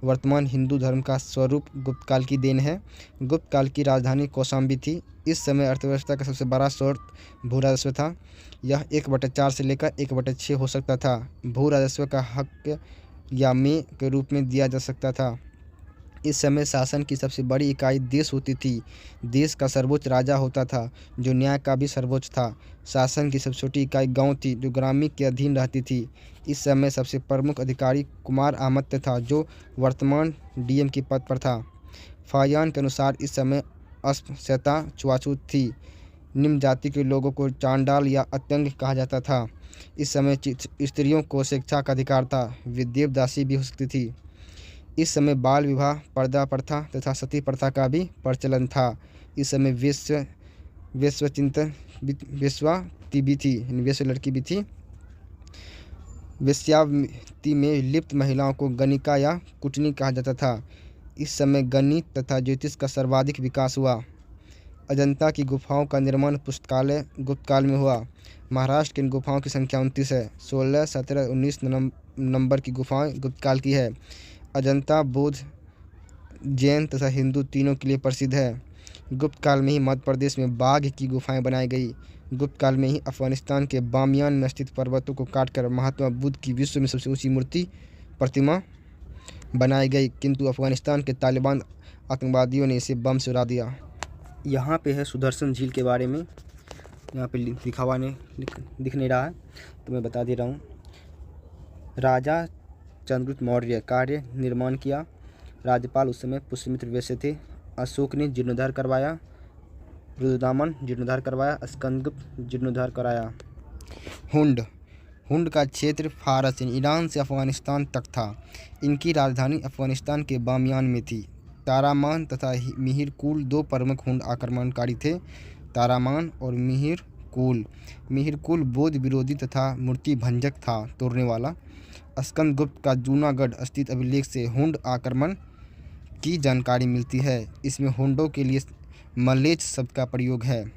वर्तमान हिंदू धर्म का स्वरूप गुप्त काल की देन है। गुप्त काल की राजधानी कौशाम्बी थी। इस समय अर्थव्यवस्था का सबसे बड़ा स्रोत भू राजस्व था। यह 1/4 से लेकर 1/6 हो सकता था। भू राजस्व का हक या में के रूप में दिया जा सकता था। इस समय शासन की सबसे बड़ी इकाई देश होती थी। देश का सर्वोच्च राजा होता था, जो न्याय का भी सर्वोच्च था। शासन की सबसे छोटी इकाई गांव थी, जो ग्रामीण के अधीन रहती थी। इस समय सबसे प्रमुख अधिकारी कुमार आमत्य था, जो वर्तमान डीएम के पद पर था। फाहियान के अनुसार इस समय अस्पृश्यता छुआछूत थी। निम्न जाति के लोगों को चांडाल या अत्यंग कहा जाता था। इस समय स्त्रियों को शिक्षा का अधिकार था। वे देवदासी भी हो सकती थी। इस समय बाल विवाह, पर्दा प्रथा तथा सती प्रथा का भी प्रचलन था। इस समय वेश्यावृत्ति भी थी, वेश्य लड़की भी थी। वेश्यावृत्ति में लिप्त महिलाओं को गणिका या कुटनी कहा जाता था। इस समय गणित तथा ज्योतिष का सर्वाधिक विकास हुआ। अजंता की गुफाओं का निर्माण पुस्तकालय गुप्त काल में हुआ। महाराष्ट्र की इन गुफाओं की संख्या 29 है। 16, 17, 19 नंबर की गुफाएं गुप्त काल की है। अजंता बौद्ध, जैन तथा हिंदू तीनों के लिए प्रसिद्ध है। गुप्त काल में ही मध्य प्रदेश में बाघ की गुफाएं बनाई गई। गुप्त काल में ही अफगानिस्तान के बामियान में स्थित पर्वतों को काटकर महात्मा बुद्ध की विश्व में सबसे ऊंची प्रतिमा बनाई गई, किंतु अफगानिस्तान के तालिबान आतंकवादियों ने इसे बम से उड़ा दिया। यहाँ पे है सुदर्शन झील के बारे में। यहाँ पे लिखा हुआ दिख नहीं रहा है, तो मैं बता दे रहा हूँ। राजा चंद्रगुप्त मौर्य कार्य निर्माण किया। राज्यपाल उस समय पुष्यमित्र वैश्य थे। अशोक ने जीर्णोद्धार करवाया। रुद्रदामन जीर्णोद्धार करवाया। स्कंदगुप्त जीर्णोद्धार कराया। हुंड का क्षेत्र फारस ईरान से अफगानिस्तान तक था। इनकी राजधानी अफगानिस्तान के बामियान में थी। तारामान तथा मिहिर कुल 2 प्रमुख हुंड आक्रमणकारी थे। तारामान और मिहिर कुल बौद्ध विरोधी तथा मूर्ति भंजक था, तोड़ने वाला। स्कंदगुप्त का जूनागढ़ स्थित अभिलेख से हुंड आक्रमण की जानकारी मिलती है। इसमें हुंडों के लिए मलेच्छ शब्द का प्रयोग है।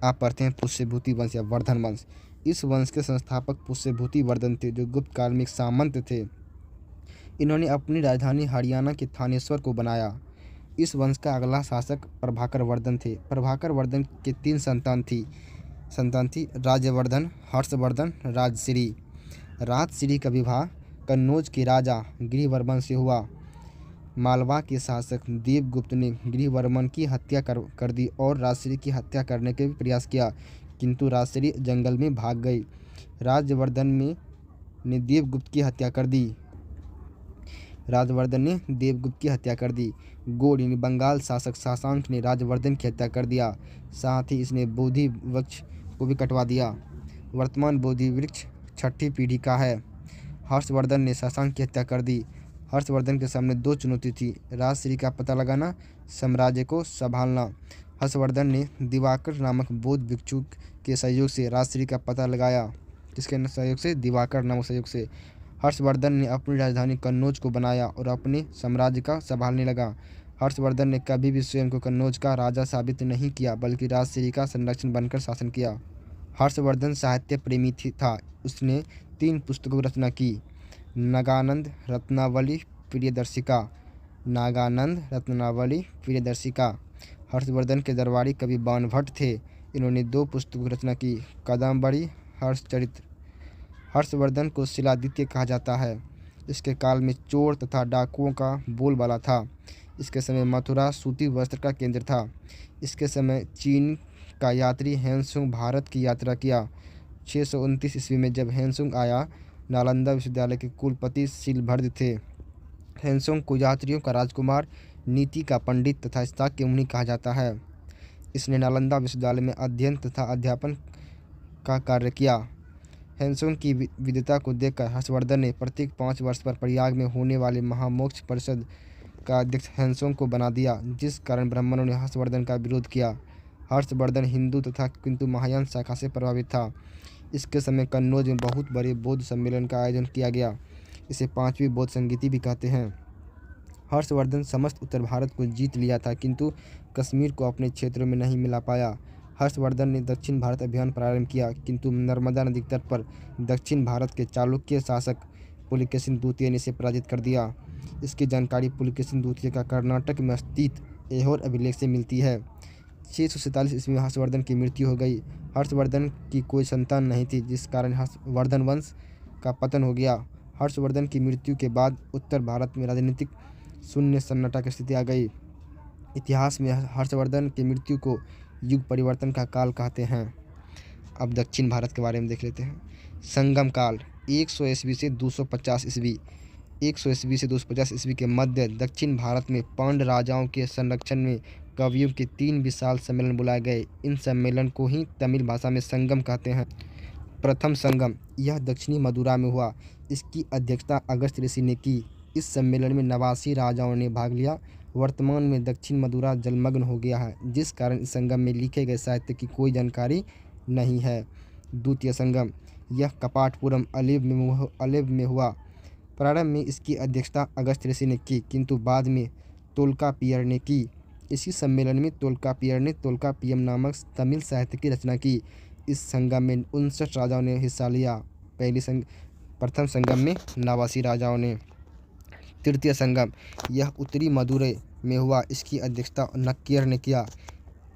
आप पढ़ते हैं पुष्यभूति वंश या वर्धन वंश। इस वंश के संस्थापक पुष्यभूति वर्धन थे, जो गुप्त काल में एक सामंत थे। इन्होंने अपनी राजधानी हरियाणा के थानेश्वर को बनाया। इस वंश का अगला शासक प्रभाकर वर्धन थे। प्रभाकर वर्धन के 3 संतान थी राज्यवर्धन, हर्षवर्धन, राजश्री। राजश्री का विवाह कन्नौज के राजा गिरिवर्मन से हुआ। मालवा के शासक देवगुप्त ने गिरिवर्मन की हत्या कर दी और राजश्री की हत्या करने के भी प्रयास किया, किंतु राजश्री जंगल में भाग गई। राजवर्धन ने देवगुप्त की हत्या कर दी। गोड यानी बंगाल शासक शशांक ने राजवर्धन की हत्या कर दिया। साथ ही इसने बोधि वृक्ष को भी कटवा दिया। वर्तमान बोधि वृक्ष 6ठी पीढ़ी का है। हर्षवर्धन ने शशांक की हत्या कर दी। हर्षवर्धन के सामने 2 चुनौती थी, राजश्री का पता लगाना, साम्राज्य को संभालना। हर्षवर्धन ने दिवाकर नामक बौद्ध भिक्षु के सहयोग से राजश्री का पता लगाया। किसके सहयोग से? दिवाकर नामक सहयोग से। हर्षवर्धन ने अपनी राजधानी कन्नौज को बनाया और अपने साम्राज्य का संभालने लगा। हर्षवर्धन ने कभी भी स्वयं को कन्नौज का राजा साबित नहीं किया, बल्कि राजश्री का संरक्षक बनकर शासन किया। हर्षवर्धन साहित्य प्रेमी था। उसने 3 पुस्तकों की रचना की। नागानंद रत्नावली प्रियदर्शिका। हर्षवर्धन के दरबारी कवि बाणभट्ट थे। इन्होंने 2 पुस्तकों की रचना की। कादम्बरी, हर्षचरित्र। हर्षवर्धन को शिलादित्य कहा जाता है। इसके काल में चोर तथा डाकुओं का बोलबाला था। इसके समय मथुरा सूती वस्त्र का केंद्र था। इसके समय चीन का यात्री हेनसुंग भारत की यात्रा किया। 629 ईस्वी में जब हेनसुंग आया, नालंदा विश्वविद्यालय के कुलपति शिलभद्र थे। हेनसुंग को यात्रियों का राजकुमार, नीति का पंडित तथा शाक्य मुनि कहा जाता है। इसने नालंदा विश्वविद्यालय में अध्ययन तथा अध्यापन का कार्य किया। हेनसुंग की विद्वता को देखकर हर्षवर्धन ने प्रत्येक 5 वर्ष पर प्रयाग में होने वाले महामोक्ष परिषद का अध्यक्ष हेनसुंग को बना दिया, जिस कारण ब्राह्मणों ने हर्षवर्धन का विरोध किया। हर्षवर्धन हिंदू तथा किंतु महायान शाखा से प्रभावित था। इसके समय कन्नौज में बहुत बड़े बौद्ध सम्मेलन का आयोजन किया गया। इसे 5वीं बौद्ध संगीति भी कहते हैं। हर्षवर्धन समस्त उत्तर भारत को जीत लिया था, किंतु कश्मीर को अपने क्षेत्रों में नहीं मिला पाया। हर्षवर्धन ने दक्षिण भारत अभियान प्रारंभ किया, किंतु नर्मदा नदी तट पर दक्षिण भारत के चालुक्य शासक पुलकेशिन द्वितीय ने इसे पराजित कर दिया। इसकी जानकारी पुलकेशिन द्वितीय का कर्नाटक में स्थित ऐहोल अभिलेख से मिलती है। 647 ईस्वी में हर्षवर्धन की मृत्यु हो गई। हर्षवर्धन की कोई संतान नहीं थी, जिस कारण हर्षवर्धन वंश का पतन हो गया। हर्षवर्धन की मृत्यु के बाद उत्तर भारत में राजनीतिक शून्य सन्नाटा की स्थिति आ गई। इतिहास में हर्षवर्धन की मृत्यु को युग परिवर्तन का काल कहते हैं। अब दक्षिण भारत के बारे में देख लेते हैं। संगम काल 100 ईस्वी से 250 ईस्वी। 100 ईस्वी से 250 ईस्वी के मध्य दक्षिण भारत में पांड्य राजाओं के संरक्षण में कवियों के 3 विशाल सम्मेलन बुलाए गए। इन सम्मेलन को ही तमिल भाषा में संगम कहते हैं। प्रथम संगम यह दक्षिणी मदुरा में हुआ। इसकी अध्यक्षता अगस्त्य ऋषि ने की। इस सम्मेलन में 89 राजाओं ने भाग लिया। वर्तमान में दक्षिण मदुरा जलमग्न हो गया है, जिस कारण इस संगम में लिखे गए साहित्य की कोई जानकारी नहीं है। द्वितीय संगम यह कपाटपुरम अलेव में हुआ। प्रारंभ में इसकी अध्यक्षता अगस्त्य ऋषि ने की, किंतु बाद में तोल्कापियर ने की। इसी सम्मेलन में तोल्कापियर ने तोल्कापियम नामक तमिल साहित्य की रचना की। इस संगम में 59 राजाओं ने हिस्सा लिया। प्रथम संगम में 89 राजाओं ने। तृतीय संगम यह उत्तरी मदुरै में हुआ। इसकी अध्यक्षता नक्कियर ने किया।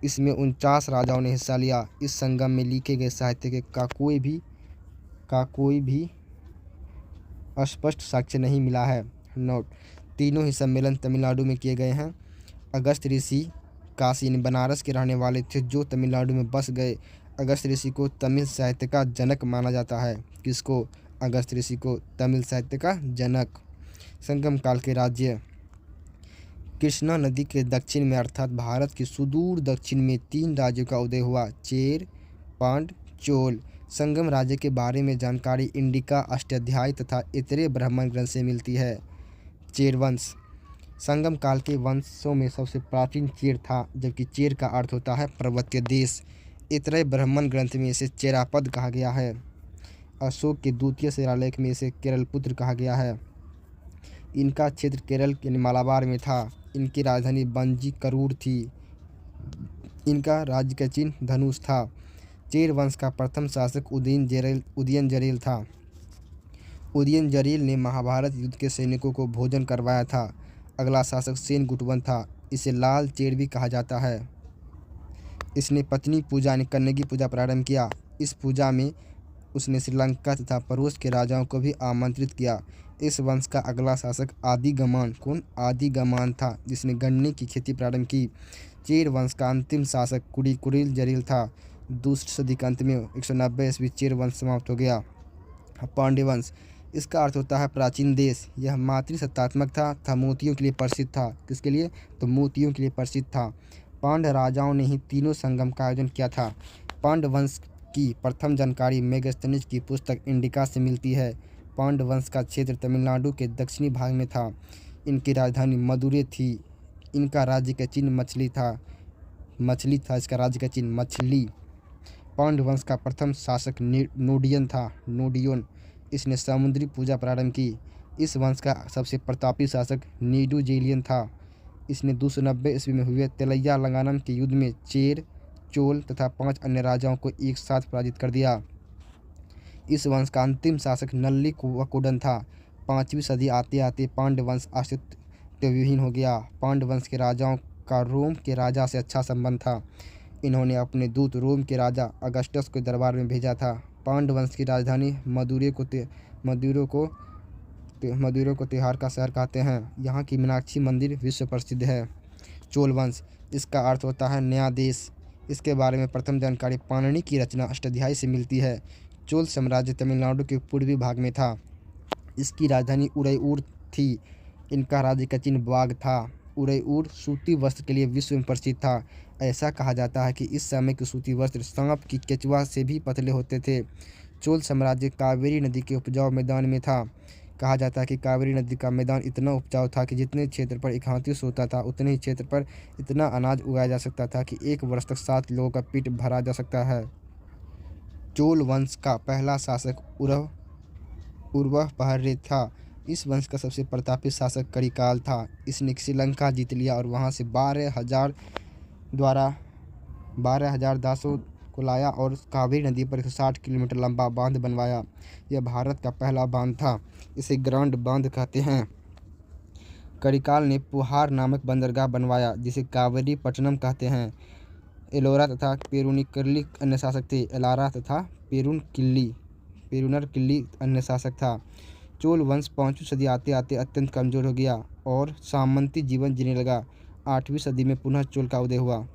इसमें 49 राजाओं ने हिस्सा लिया। इस संगम में लिखे गए साहित्य का कोई भी स्पष्ट साक्ष्य नहीं मिला है। नोट: तीनों ही सम्मेलन तमिलनाडु में किए गए हैं। अगस्त्य ऋषि काशी यानी बनारस के रहने वाले थे, जो तमिलनाडु में बस गए। अगस्त्य ऋषि को तमिल साहित्य का जनक माना जाता है। किसको? अगस्त्य ऋषि को तमिल साहित्य का जनक। संगम काल के राज्य। कृष्णा नदी के दक्षिण में अर्थात भारत के सुदूर दक्षिण में 3 राज्यों का उदय हुआ: चेर, पांड्य, चोल। संगम राज्य के बारे में जानकारी इंडिका अष्टाध्यायी तथा इतरे ब्राह्मण ग्रंथ से मिलती है। चेर वंश संगम काल के वंशों में सबसे प्राचीन चेर था, जबकि चेर का अर्थ होता है पर्वतीय देश। इतरे ब्राह्मण ग्रंथ में इसे चेरापद कहा गया है। अशोक के द्वितीय शिलालेख में इसे केरल पुत्र कहा गया है। इनका क्षेत्र केरल के मालाबार में था। इनकी राजधानी बंजी करूर थी। इनका राज्य का चिन्ह धनुष था। चेर वंश का प्रथम शासक उदयन जरेल था। उदयनजरेल ने महाभारत युद्ध के सैनिकों को भोजन करवाया था। अगला शासक सेन गुटवन था। इसे लाल चेर भी कहा जाता है। इसने पत्नी पूजा यानी कन्नगी पूजा प्रारंभ किया। इस पूजा में उसने श्रीलंका तथा पड़ोस के राजाओं को भी आमंत्रित किया। इस वंश का अगला शासक आदिगमान था, जिसने गन्ने की खेती प्रारंभ की। चेर वंश का अंतिम शासक कुरिल जरेल था। दूसरी सदी के अंत में 190 ईस्वी चेर वंश समाप्त हो गया। पांड्य वंश, इसका अर्थ होता है प्राचीन देश। यह मातृसत्तात्मक था मोतियों के लिए प्रसिद्ध था। किसके लिए? तो मोतियों के लिए प्रसिद्ध था। पांड्य राजाओं ने ही तीनों संगम का आयोजन किया था। पांड्य वंश की प्रथम जानकारी मेगास्थनीज की पुस्तक इंडिका से मिलती है। पांड्य वंश का क्षेत्र तमिलनाडु के दक्षिणी भाग में था। इनकी राजधानी मदुरै थी। इनका राज्य का चिन्ह मछली था। इसका राज्य का चिन्ह मछली। पांड्य वंश का प्रथम शासक नोडियन था। इसने समुद्री पूजा प्रारंभ की। इस वंश का सबसे प्रतापी शासक नीडूजेलियन था। इसने 290 ईस्वी में हुए तेलैया लंगानम के युद्ध में चेर, चोल तथा 5 अन्य राजाओं को एक साथ पराजित कर दिया। इस वंश का अंतिम शासक नल्ली वकुडन था। 5वीं सदी आते आते पांड्य वंश अस्तित्वविहीन हो गया। पांड्य वंश के राजाओं का रोम के राजा से अच्छा संबंध था। इन्होंने अपने दूत रोम के राजा अगस्टस को दरबार में भेजा था। पांड्य वंश की राजधानी मदुरै को त्योहार का शहर कहते हैं। यहाँ की मीनाक्षी मंदिर विश्व प्रसिद्ध है। चोल वंश, इसका अर्थ होता है नया देश। इसके बारे में प्रथम जानकारी पाणिनि की रचना अष्टाध्यायी से मिलती है। चोल साम्राज्य तमिलनाडु के पूर्वी भाग में था। इसकी राजधानी उदयपुर थी। इनका राज्य का चिन्ह बाघ था। उदयपुर सूती वस्त्र के लिए विश्व में प्रसिद्ध था। ऐसा कहा जाता है कि इस समय के सूती वस्त्र सांप की केचुआ से भी पतले होते थे। चोल साम्राज्य कावेरी नदी के उपजाऊ मैदान में था। कहा जाता है कि कावेरी नदी का मैदान इतना उपजाऊ था कि जितने क्षेत्र पर एक हाथी सोता था, उतने ही क्षेत्र पर इतना अनाज उगाया जा सकता था कि एक वर्ष तक 7 लोगों का पेट भरा जा सकता है। चोल वंश का पहला शासक उरवपहर्रे था। इस वंश का सबसे प्रतापी शासक करिकाल था। इसने श्रीलंका जीत लिया और वहां से 12,000 दासों को लाया और कावेरी नदी पर 160 किलोमीटर लंबा बांध बनवाया। यह भारत का पहला बांध था। इसे ग्रांड बांध कहते हैं। करिकाल ने पुहार नामक बंदरगाह बनवाया, जिसे कावेरी पट्टनम कहते हैं। एलोरा तथा पेरुनिकल्ली अन्य शासक थे। एलारा तथा पेरुनरकिल्ली अन्य शासक था। चोल वंश 5वीं सदी आते आते अत्यंत कमजोर हो गया और सामंती जीवन जीने लगा। 8वीं सदी में पुनः चोल का उदय हुआ।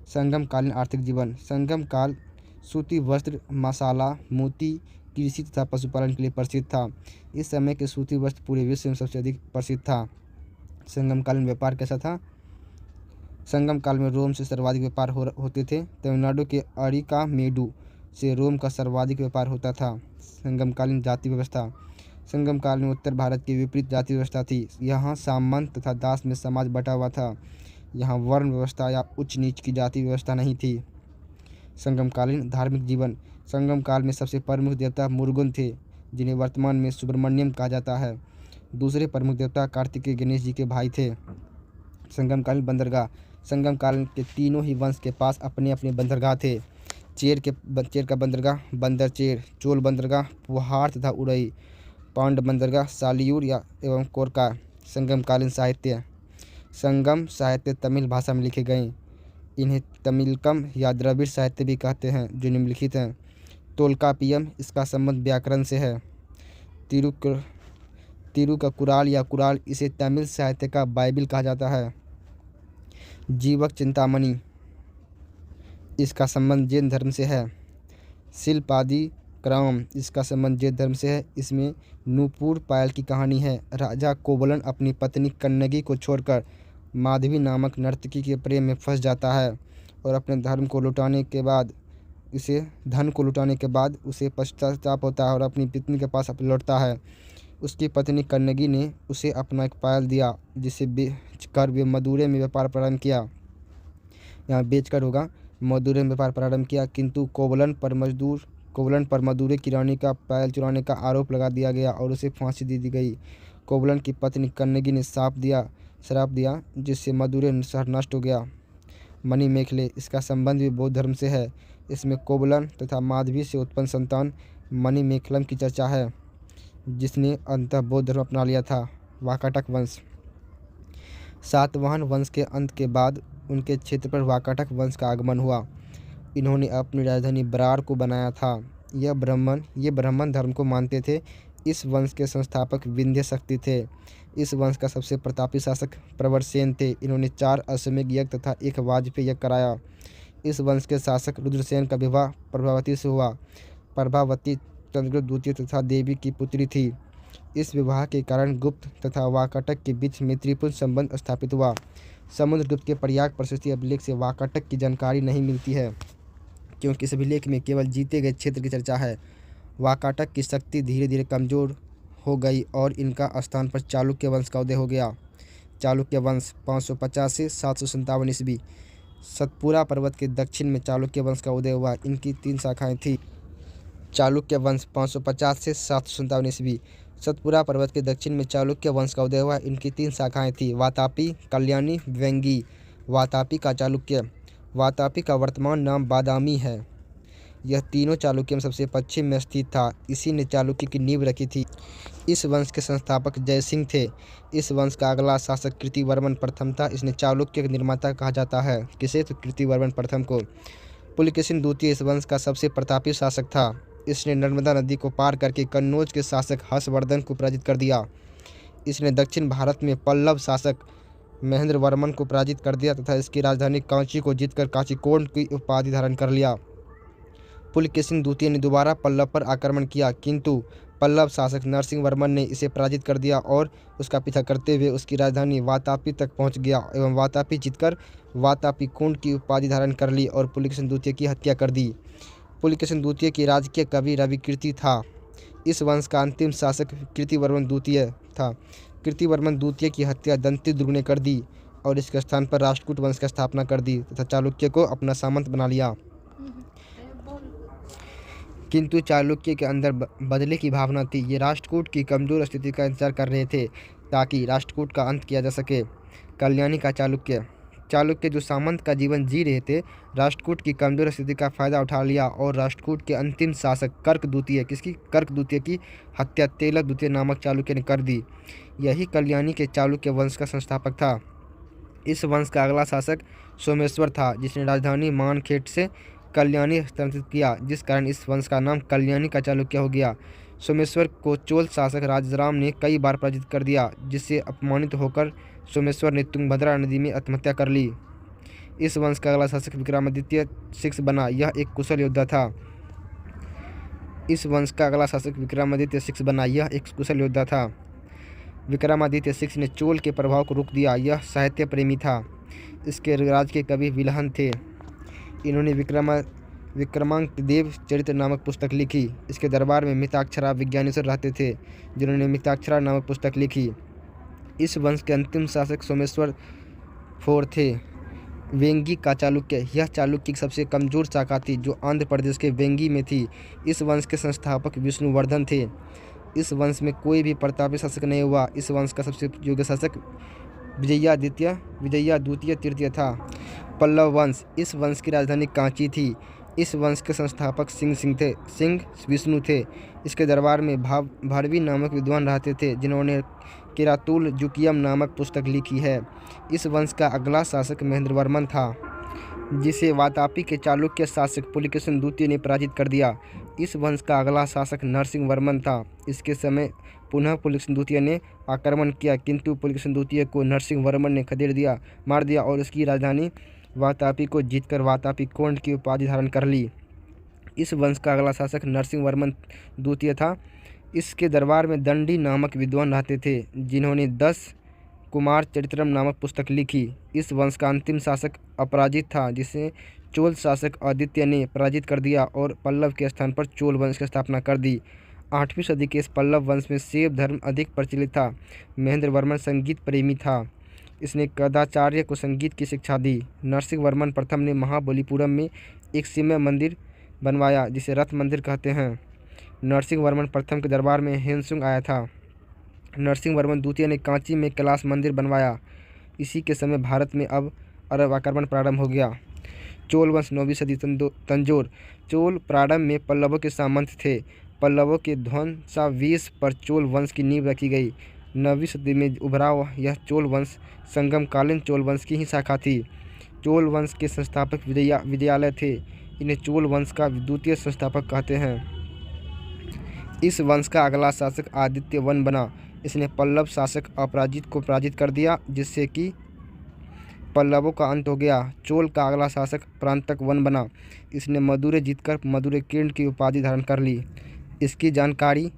संगमकालीन आर्थिक जीवन। संगम काल सूती वस्त्र, मसाला, मोती, कृषि तथा पशुपालन के लिए प्रसिद्ध था। इस समय के सूती वस्त्र पूरे विश्व में सबसे अधिक प्रसिद्ध था। संगमकालीन व्यापार कैसा था? संगम काल में रोम से सर्वाधिक व्यापार होते थे। तमिलनाडु के अरिकामेडू से रोम का सर्वाधिक व्यापार होता था। संगमकालीन जाति व्यवस्था। संगम काल में उत्तर भारत की विपरीत जाति व्यवस्था थी। यहाँ सामंत तथा दास में समाज बटा हुआ था। यहाँ वर्ण व्यवस्था या उच्च नीच की जाति व्यवस्था नहीं थी। संगमकालीन धार्मिक जीवन। संगम काल में सबसे प्रमुख देवता मुरुगन थे, जिन्हें वर्तमान में सुब्रमण्यम कहा जाता है। दूसरे प्रमुख देवता कार्तिकेय गणेश जी के भाई थे। संगमकालीन बंदरगाह। संगम काल के तीनों ही वंश के पास अपने अपने बंदरगाह थे। चेर का बंदरगाह बंदरचेर, चोल बंदरगाह पुहार तथा उड़ई, पांड्य बंदरगाह सालियूर एवं कोरका। संगमकालीन साहित्य। संगम साहित्य तमिल भाषा में लिखे गए। इन्हें तमिलकम या द्रविड़ साहित्य भी कहते हैं, जो निम्नलिखित हैं। तोल्कापियम, इसका संबंध व्याकरण से है। तिरुक्कुराल या कुराल, इसे तमिल साहित्य का बाइबिल कहा जाता है। जीवक चिंतामणि, इसका संबंध जैन धर्म से है। शिल्पादि क्रम, इसका संबंध जैन धर्म से है। इसमें नूपुर पायल की कहानी है। राजा कोवलन अपनी पत्नी कन्नगी को छोड़कर माधवी नामक नर्तकी के प्रेम में फंस जाता है और अपने धन को लुटाने के बाद उसे पश्चाताप होता है और अपनी पत्नी के पास लौटता है। उसकी पत्नी कन्नगी ने उसे अपना एक पायल दिया, जिसे बेचकर वे मदुरै में व्यापार प्रारंभ किया। यहाँ बेचकर होगा। मदुरै में व्यापार प्रारंभ किया, किंतु कोवलन कोवलंत पर मदुरै की रानी का पायल चुराने का आरोप लगा दिया गया और उसे फांसी दे दी गई। कोवलंत की पत्नी कन्नगी ने श्राप दिया जिससे मदुरै शहर नष्ट हो गया। मणिमेखले, इसका संबंध भी बौद्ध धर्म से है। इसमें कोवलंत तथा माधवी से उत्पन्न संतान मणिमेखलम की चर्चा है, जिसने अंततः बौद्ध धर्म अपना लिया था। वाकाटक वंश। सातवाहन वंश के अंत के बाद उनके क्षेत्र पर वाकाटक वंश का आगमन हुआ। इन्होंने अपनी राजधानी बरार को बनाया था। ये ब्राह्मण धर्म को मानते थे। इस वंश के संस्थापक विंध्य शक्ति थे। इस वंश का सबसे प्रतापी शासक प्रवरसेन थे। इन्होंने 4 अश्वमेध यज्ञ तथा 1 वाजपेय यज्ञ कराया। इस वंश के शासक रुद्रसेन का विवाह प्रभावती से हुआ। प्रभावती चंद्रगुप्त द्वितीय तथा देवी की पुत्री थी। इस विवाह के कारण गुप्त तथा वाकाटक के बीच मैत्रीपूर्ण संबंध स्थापित हुआ। समुद्रगुप्त के प्रयाग प्रशस्ति अभिलेख से वाकाटक की जानकारी नहीं मिलती है, क्योंकि इस अभिलेख में केवल जीते गए क्षेत्र की चर्चा है। वाकाटक की शक्ति धीरे धीरे कमजोर हो गई और इनका स्थान पर चालुक्य वंश का उदय हो गया। चालुक्य वंश 550 से 757 ईस्वी। सतपुरा पर्वत के दक्षिण में चालुक्य वंश का उदय हुआ। इनकी 3 शाखाएं थीं। चालुक्य वंश 550 से 757 ईस्वी। सतपुरा पर्वत के दक्षिण में चालुक्य वंश का उदय हुआ। इनकी 3 शाखाएं थीं, वातापी, कल्याणी, वेंगी। वातापी का चालुक्य। वातापी का वर्तमान नाम बादामी है। यह तीनों चालुक्य में सबसे पश्चिम में स्थित था। इसी ने चालुक्य की नींव रखी थी। इस वंश के संस्थापक जयसिंह थे। इस वंश का अगला शासक कीर्तिवर्मन प्रथम था। इसने चालुक्य का निर्माता कहा जाता है। किसे? तो कीर्तिवर्मन प्रथम को। पुलकेशिन द्वितीय इस वंश का सबसे प्रतापी शासक था। इसने नर्मदा नदी को पार करके कन्नौज के शासक हर्षवर्धन को पराजित कर दिया। इसने दक्षिण भारत में पल्लव शासक महेंद्रवर्मन को पराजित कर दिया तथा इसकी राजधानी कांची को जीतकर कांचीकोण की उपाधि धारण कर लिया। पुलकेशिन द्वितीय ने दोबारा पल्लव पर आक्रमण किया, किंतु पल्लव शासक नरसिंहवर्मन ने इसे पराजित कर दिया और उसका पीछा करते हुए उसकी राजधानी वातापी तक पहुंच गया एवं वातापी जीतकर वातापी कोण की उपाधि धारण कर ली और पुलकेशिन द्वितीय की हत्या कर दी। पुलकेशिन द्वितीय की राजकीय कवि रविकीर्ति था। इस वंश का अंतिम शासक कीर्तिवर्मन द्वितीय था। कीर्तिवर्मन द्वितीय की हत्या दंतिदुर्ग ने कर दी और इसके स्थान पर राष्ट्रकूट वंश की स्थापना कर दी तथा चालुक्य को अपना सामंत बना लिया। किंतु चालुक्य के अंदर बदले की भावना थी। ये राष्ट्रकूट की कमजोर स्थिति का इंतजार कर रहे थे ताकि राष्ट्रकूट का अंत किया जा सके। कल्याणी का चालुक्य। चालुक्य जो सामंत का जीवन जी रहे थे, राष्ट्रकूट की कमजोर स्थिति का फायदा उठा लिया और राष्ट्रकूट के अंतिम शासक कर्क द्वितीय की हत्या तेलक द्वितीय नामक चालुक्य ने कर दी। यही कल्याणी के चालुक्य वंश का संस्थापक था। इस वंश का अगला शासक सोमेश्वर था, जिसने राजधानी मानखेड़ से कल्याणी हस्तांतरित किया, जिस कारण इस वंश का नाम कल्याणी का चालुक्य हो गया। सोमेश्वर को चोल शासक राजाराम ने कई बार पराजित कर दिया, जिससे अपमानित होकर सोमेश्वर ने तुंगभद्रा नदी में आत्महत्या कर ली। इस वंश का अगला शासक विक्रमादित्य शिक्ष बना। यह एक कुशल योद्धा था। विक्रमादित्य शिक्ष ने चोल के प्रभाव को रोक दिया। यह साहित्य प्रेमी था। इसके राज के कवि विल्हन थे। इन्होंने विक्रमांकदेव चरित्र नामक पुस्तक लिखी। इसके दरबार में मिताक्षरा विज्ञानेश्वर रहते थे, जिन्होंने मिताक्षरा नामक पुस्तक लिखी। इस वंश के अंतिम शासक सोमेश्वर IV थे। वेंगी का चालुक्य। यह चालुक्य की सबसे कमजोर शाखा थी, जो आंध्र प्रदेश के वेंगी में थी। इस वंश के संस्थापक विष्णुवर्धन थे। इस वंश में कोई भी प्रतापी शासक नहीं हुआ। इस वंश का सबसे योग्य शासक विजया द्वितीय तृतीय था। पल्लव वंश। इस वंश की राजधानी कांची थी। इस वंश के संस्थापक सिंह विष्णु थे। इसके दरबार में भारवी नामक विद्वान रहते थे, जिन्होंने किरातुल जुकियम नामक पुस्तक लिखी है। इस वंश का अगला शासक महेंद्रवर्मन था, जिसे वातापी के चालुक्य शासक पुलकेशिन द्वितीय ने पराजित कर दिया। इस वंश का अगला शासक नरसिंहवर्मन था। इसके समय पुनः पुलकेशिन द्वितीय ने आक्रमण किया, किंतु पुलकेशिन द्वितीय को नरसिंहवर्मन ने मार दिया और उसकी राजधानी वातापी को जीतकर वातापी कोण की उपाधि धारण कर ली। इस वंश का अगला शासक नरसिंहवर्मन द्वितीय था। इसके दरबार में दंडी नामक विद्वान रहते थे, जिन्होंने 10 कुमार चरित्रम नामक पुस्तक लिखी। इस वंश का अंतिम शासक अपराजित था, जिसे चोल शासक आदित्य ने पराजित कर दिया और पल्लव के स्थान पर चोल वंश की स्थापना कर दी। 8वीं सदी के इस पल्लव वंश में शैव धर्म अधिक प्रचलित था। महेंद्रवर्मन संगीत प्रेमी था। इसने कदाचार्य को संगीत की शिक्षा दी। नरसिंहवर्मन प्रथम ने महाबलीपुरम में एक शिव मंदिर बनवाया जिसे रथ मंदिर कहते हैं। नरसिंह वर्मन प्रथम के दरबार में हेनसुंग आया था। नरसिंह वर्मन द्वितीय ने कांची में कैलाश मंदिर बनवाया। इसी के समय भारत में अब अरब आक्रमण प्रारंभ हो गया। चोल वंश 9वीं सदी तंजौर। चोल प्रारंभ में पल्लवों के सामंत थे। पल्लवों के ध्वंसावेश पर चोल वंश की नींव रखी गई। 9वीं सदी में उभरा यह चोल वंश संगमकालीन चोल वंश की ही शाखा थी। चोल वंश के संस्थापक विजयालय थे। इन्हें चोल वंश का द्वितीय संस्थापक कहते हैं। इस वंश का अगला शासक आदित्य वन बना। इसने पल्लव शासक अपराजित को पराजित कर दिया जिससे कि पल्लवों का अंत हो गया। चोल का अगला शासक परांतक वन बना। इसने मदुरै जीतकर मदुरै किर्ण की उपाधि धारण कर ली। इसकी जानकारी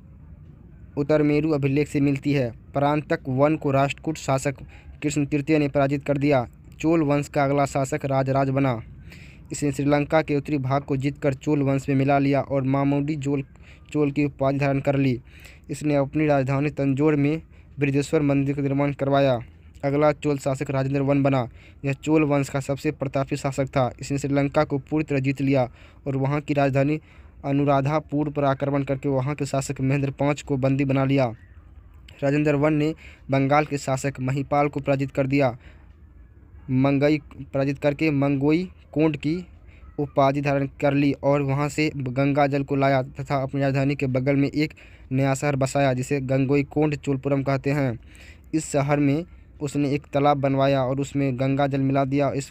उत्तरमेरु अभिलेख से मिलती है। परांतक वन को राष्ट्रकूट शासक कृष्ण तृतीय ने पराजित कर दिया। चोल वंश का अगला शासक राजराज बना। इसने श्रीलंका के उत्तरी भाग को जीतकर चोल वंश में मिला लिया और मामुडी चोल की उपाधि धारण कर ली। इसने अपनी राजधानी तंजौर में बृहदेश्वर मंदिर का निर्माण करवाया। अगला चोल शासक राजेंद्र वन बना। यह चोल वंश का सबसे प्रतापी शासक था। इसने श्रीलंका को पूरी तरह जीत लिया और वहां की राजधानी अनुराधापुर पर आक्रमण करके वहां के शासक महेंद्र पाँच को बंदी बना लिया। राजेंद्र वन ने बंगाल के शासक महिपाल को पराजित करके मंगोई कोंड की उपाधि धारण कर ली और वहां से गंगा जल को लाया तथा अपनी राजधानी के बगल में एक नया शहर बसाया जिसे गंगोई कोंड चोलपुरम कहते हैं। इस शहर में उसने एक तालाब बनवाया और उसमें गंगा जल मिला दिया। इस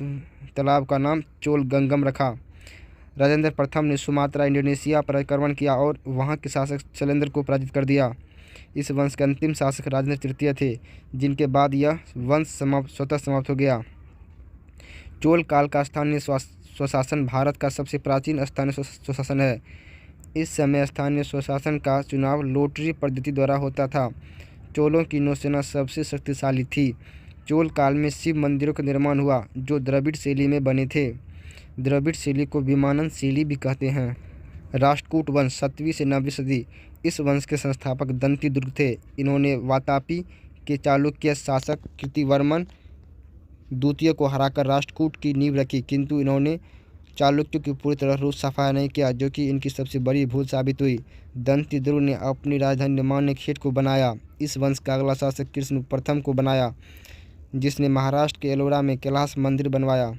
तालाब का नाम चोल गंगम रखा। राजेंद्र प्रथम ने सुमात्रा इंडोनेशिया पर आक्रमण किया और वहां के शासक शैलेंद्र को पराजित कर दिया। इस वंश के अंतिम शासक राजेंद्र तृतीय थे जिनके बाद यह वंश स्वतः समाप्त हो गया। चोल काल का स्थानीय स्वशासन भारत का सबसे प्राचीन स्थानीय स्वशासन है। इस समय स्थानीय स्वशासन का चुनाव लॉटरी पद्धति द्वारा होता था। चोलों की नौसेना सबसे शक्तिशाली थी। चोल काल में शिव मंदिरों का निर्माण हुआ जो द्रविड़ शैली में बने थे। द्रविड़ शैली को विमानन शैली भी कहते हैं। राष्ट्रकूट वंश 7वीं से 9वीं सदी। इस वंश के संस्थापक दंतिदुर्ग थे। इन्होंने वातापी के चालुक्य शासक कीर्तिवर्मन द्वितीय को हराकर राष्ट्रकूट की नींव रखी, किंतु इन्होंने चालुक्यों की पूरी तरह रूप सफाया नहीं किया जो कि इनकी सबसे बड़ी भूल साबित हुई। दंतिदुर्ग ने अपनी राजधानी मान्यखेड़ को बनाया। इस वंश का अगला शासक कृष्ण प्रथम को बनाया जिसने महाराष्ट्र के एलोरा में कैलाश मंदिर बनवाया।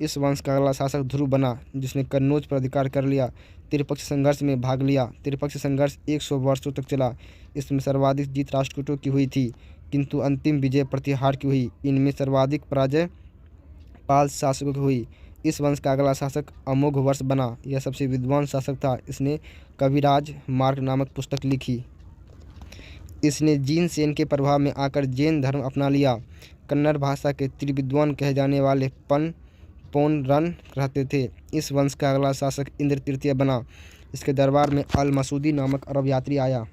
इस वंश का अगला शासक ध्रुव बना जिसने कन्नौज पर अधिकार कर लिया। त्रिपक्षीय संघर्ष में भाग लिया। त्रिपक्षीय संघर्ष 100 वर्षों तक चला। इसमें सर्वाधिक जीत राष्ट्रकूटों की हुई थी किंतु अंतिम विजय प्रतिहार की हुई। इनमें सर्वाधिक पराजय पाल शासकों की हुई। इस वंश का अगला शासक अमोघ वर्ष बना। यह सबसे विद्वान शासक था। इसने कविराज मार्ग नामक पुस्तक लिखी। इसने जीन सेन के प्रभाव में आकर जैन धर्म अपना लिया। कन्नड़ भाषा के त्रिविद्वान कहे जाने वाले पोनरन रहते थे। इस वंश का अगला शासक इंद्र तृतीय बना। इसके दरबार में अल मसूदी नामक अरब यात्री आया।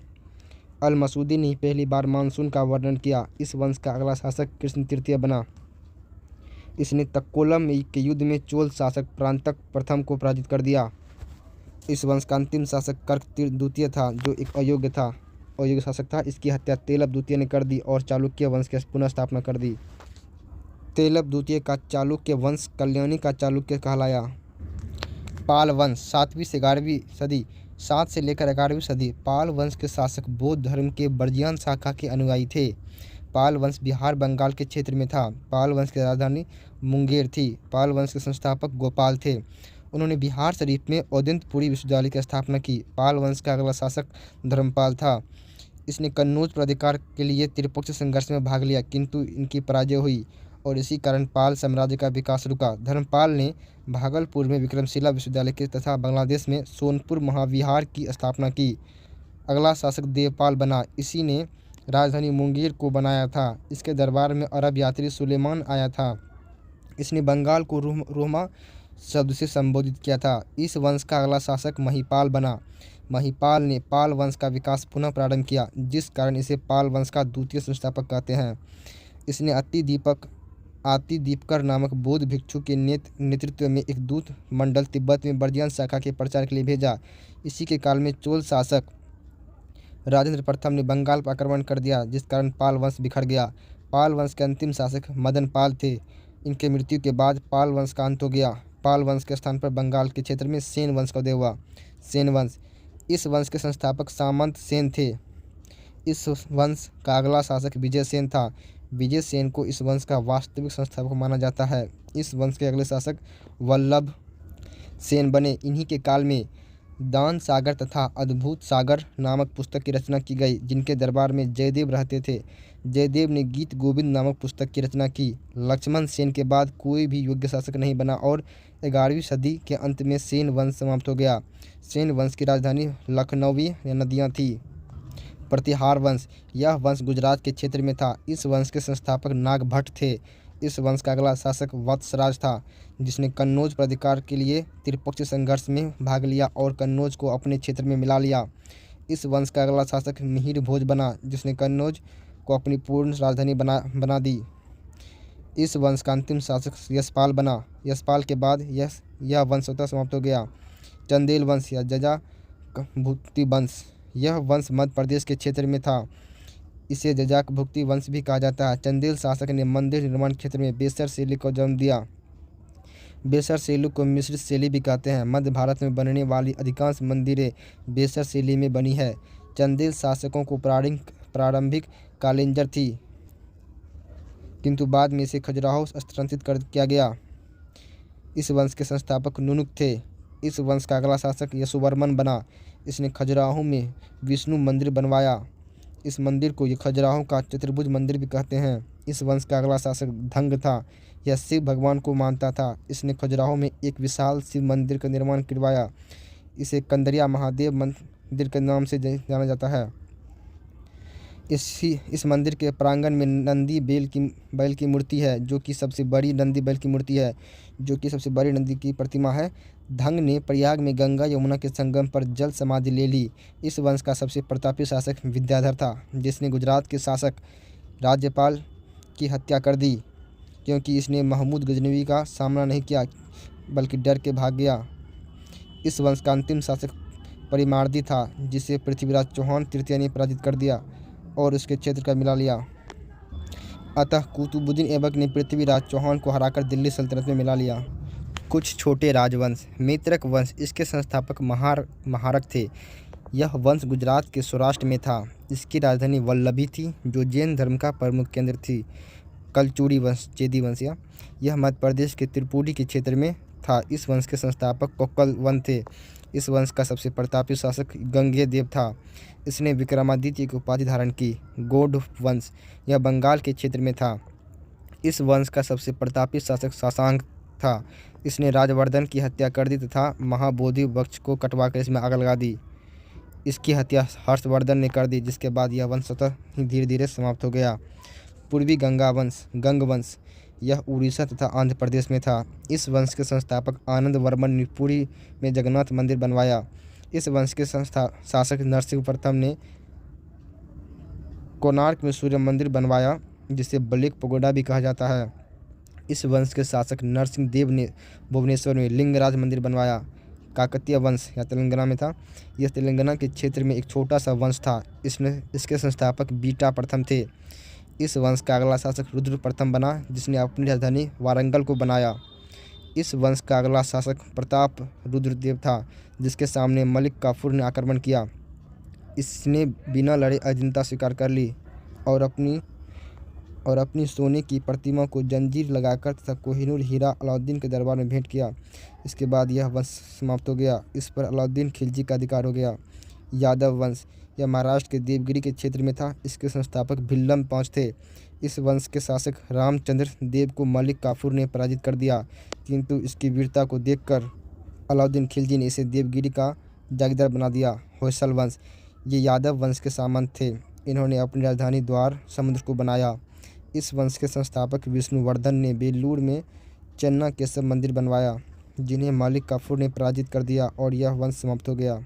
अल मसूदी ने पहली बार मानसून का वर्णन किया। इस वंश का अगला शासक कृष्ण तृतीय बना। इसने तक्कोलम के युद्ध में चोल शासक परांतक प्रथम को पराजित कर दिया। इस वंश का अंतिम शासक कर्क द्वितीय था जो एक अयोग्य शासक था। इसकी हत्या तेलप द्वितीय ने कर दी और चालुक्य वंश की पुनः स्थापना कर दी। तेलप द्वितीय का चालुक्य वंश कल्याणी का चालुक्य कहलाया। पाल वंश 7वीं से 11वीं सदी। 7 से लेकर 11वीं सदी। पाल वंश के शासक बौद्ध धर्म के बर्जियान शाखा के अनुयायी थे। पाल वंश बिहार बंगाल के क्षेत्र में था। पाल वंश की राजधानी मुंगेर थी। पाल वंश के संस्थापक गोपाल थे। उन्होंने बिहार शरीफ में औदंतपुरी विश्वविद्यालय की स्थापना की। पाल वंश का अगला शासक धर्मपाल था। इसने कन्नौज पर अधिकार के लिए त्रिपक्षीय संघर्ष में भाग लिया किंतु इनकी पराजय हुई और इसी कारण पाल साम्राज्य का विकास रुका। धर्मपाल ने भागलपुर में विक्रमशिला विश्वविद्यालय के तथा बांग्लादेश में सोनपुर महाविहार की स्थापना की। अगला शासक देवपाल बना। इसी ने राजधानी मुंगेर को बनाया था। इसके दरबार में अरब यात्री सुलेमान आया था। इसने बंगाल को रोमा शब्द से संबोधित किया था। इस वंश का अगला शासक महिपाल बना। महिपाल ने पाल वंश का विकास पुनः प्रारंभ किया जिस कारण इसे पाल वंश का द्वितीय संस्थापक कहते हैं। इसने आतिदीपकर नामक बौद्ध भिक्षु के नेतृत्व में एक दूत मंडल तिब्बत में बर्जियान शाखा के प्रचार के लिए भेजा। इसी के काल में चोल शासक राजेंद्र प्रथम ने बंगाल पर आक्रमण कर दिया जिस कारण पाल वंश बिखर गया। पाल वंश के अंतिम शासक मदन पाल थे। इनके मृत्यु के बाद पाल वंश का अंत हो गया। पाल वंश के स्थान पर बंगाल के क्षेत्र में सेन वंश का उदय हुआ। सेन वंश, इस वंश के संस्थापक सामंत सेन थे। इस वंश का अगला शासक विजय सेन था। विजय सेन को इस वंश का वास्तविक संस्थापक माना जाता है। इस वंश के अगले शासक वल्लभ सेन बने। इन्हीं के काल में दान सागर तथा अद्भुत सागर नामक पुस्तक की रचना की गई, जिनके दरबार में जयदेव रहते थे। जयदेव ने गीत गोविंद नामक पुस्तक की रचना की। लक्ष्मण सेन के बाद कोई भी योग्य शासक नहीं बना और 11वीं सदी के अंत में सेन वंश समाप्त हो गया। सेन वंश की राजधानी लखनवी नदियाँ थी। प्रतिहार वंश, यह वंश गुजरात के क्षेत्र में था। इस वंश के संस्थापक नागभट्ट थे। इस वंश का अगला शासक वत्सराज था, जिसने कन्नौज पर अधिकार के लिए त्रिपक्षीय संघर्ष में भाग लिया और कन्नौज को अपने क्षेत्र में मिला लिया। इस वंश का अगला शासक मिहिर भोज बना, जिसने कन्नौज को अपनी पूर्ण राजधानी बना दी। इस वंश का अंतिम शासक यशपाल बना। यशपाल के बाद यह वंश स्वतः समाप्त हो गया। चंदेल वंश या जजा भुक्ति वंश, यह वंश मध्य प्रदेश के क्षेत्र में था। इसे जजाक भुक्ति वंश भी कहा जाता है। चंदेल शासक ने मंदिर निर्माण क्षेत्र में बेसर शैली को जन्म दिया। बेसर शैली को मिश्रित शैली भी कहते हैं। मध्य भारत में बनने वाली अधिकांश मंदिरें बेसर शैली में बनी है। चंदेल शासकों को प्रारंभिक कालेंजर थी, किंतु बाद में इसे खजुराहो स्थानांतरित कर किया गया। इस वंश के संस्थापक नुनुक थे। इस वंश का अगला शासक यशोवर्मन बना। इसने खजुराहो में विष्णु मंदिर बनवाया। इस मंदिर को खजुराहो का चतुर्भुज मंदिर भी कहते हैं। इस वंश का अगला शासक धंग था। यह शिव भगवान को मानता था। इसने खजुराहो में एक विशाल शिव मंदिर का निर्माण करवाया। इसे कंदरिया महादेव मंदिर के नाम से जाना जाता है। इस मंदिर के प्रांगण में नंदी बैल की मूर्ति है, जो कि सबसे बड़ी नंदी बैल की मूर्ति है, जो कि सबसे बड़ी नंदी की प्रतिमा है। धंग ने प्रयाग में गंगा यमुना के संगम पर जल समाधि ले ली। इस वंश का सबसे प्रतापी शासक विद्याधर था, जिसने गुजरात के शासक राज्यपाल की हत्या कर दी, क्योंकि इसने महमूद गजनवी का सामना नहीं किया बल्कि डर के भाग गया। इस वंश का अंतिम शासक परिमार्दी था, जिसे पृथ्वीराज चौहान तृतीय ने पराजित कर दिया और उसके क्षेत्र का मिला लिया। अतः कुतुबुद्दीन ऐबक ने पृथ्वीराज चौहान को हराकर दिल्ली सल्तनत में मिला लिया। कुछ छोटे राजवंश। मैत्रक वंश, इसके संस्थापक महारक थे। यह वंश गुजरात के सौराष्ट्र में था। इसकी राजधानी वल्लभी थी, जो जैन धर्म का प्रमुख केंद्र थी। कलचुड़ी वंश, चेदी वंश, यह मध्य प्रदेश के त्रिपुरी के क्षेत्र में था। इस वंश के संस्थापक कोकलवन थे। इस वंश का सबसे प्रतापी शासक गंगेदेव था। इसने विक्रमादित्य की उपाधि धारण की। गौड़ वंश, यह बंगाल के क्षेत्र में था। इस वंश का सबसे प्रतापी शासक शशांक था। इसने राजवर्धन की हत्या कर दी तथा महाबोधि वृक्ष को कटवाकर इसमें आग लगा दी। इसकी हत्या हर्षवर्धन ने कर दी, जिसके बाद यह वंश स्वतः ही धीरे धीरे समाप्त हो गया। पूर्वी गंगा वंश, गंग वंश, यह उड़ीसा तथा आंध्र प्रदेश में था। इस वंश के संस्थापक आनंद वर्मन ने पुरी में जगन्नाथ मंदिर बनवाया। इस वंश के शासक नरसिंह प्रथम ने कोणार्क में सूर्य मंदिर बनवाया, जिसे ब्लैक पगोडा भी कहा जाता है। इस वंश के शासक नरसिंह देव ने भुवनेश्वर में लिंगराज मंदिर बनवाया। काकतीय वंश, यह तेलंगाना में था। यह तेलंगाना के क्षेत्र में एक छोटा सा वंश था। इसके संस्थापक बीटा प्रथम थे। इस वंश का अगला शासक रुद्र प्रथम बना, जिसने अपनी राजधानी वारंगल को बनाया। इस वंश का अगला शासक प्रताप रुद्रदेव था, जिसके सामने मलिक काफूर ने आक्रमण किया। इसने बिना लड़े अधीनता स्वीकार कर ली और अपनी सोने की प्रतिमा को जंजीर लगाकर तथा कोहिनूर हीरा अलाउद्दीन के दरबार में भेंट किया। इसके बाद यह वंश समाप्त हो गया। इस पर अलाउद्दीन खिलजी का अधिकार हो गया। यादव वंश, यह महाराष्ट्र के देवगिरी के क्षेत्र में था। इसके संस्थापक भिल्लम पाँच थे। इस वंश के शासक रामचंद्र देव को मलिक काफूर ने पराजित कर दिया, किंतु इसकी वीरता को देखकर अलाउद्दीन खिलजी ने इसे देवगिरी का जागीरदार बना दिया। होयसल वंश, ये यादव वंश के सामंत थे। इन्होंने अपनी राजधानी द्वार समुद्र को बनाया। इस वंश के संस्थापक विष्णुवर्धन ने बेलूर में चन्ना केशव मंदिर बनवाया, जिन्हें मलिक काफूर ने पराजित कर दिया और यह वंश समाप्त हो गया।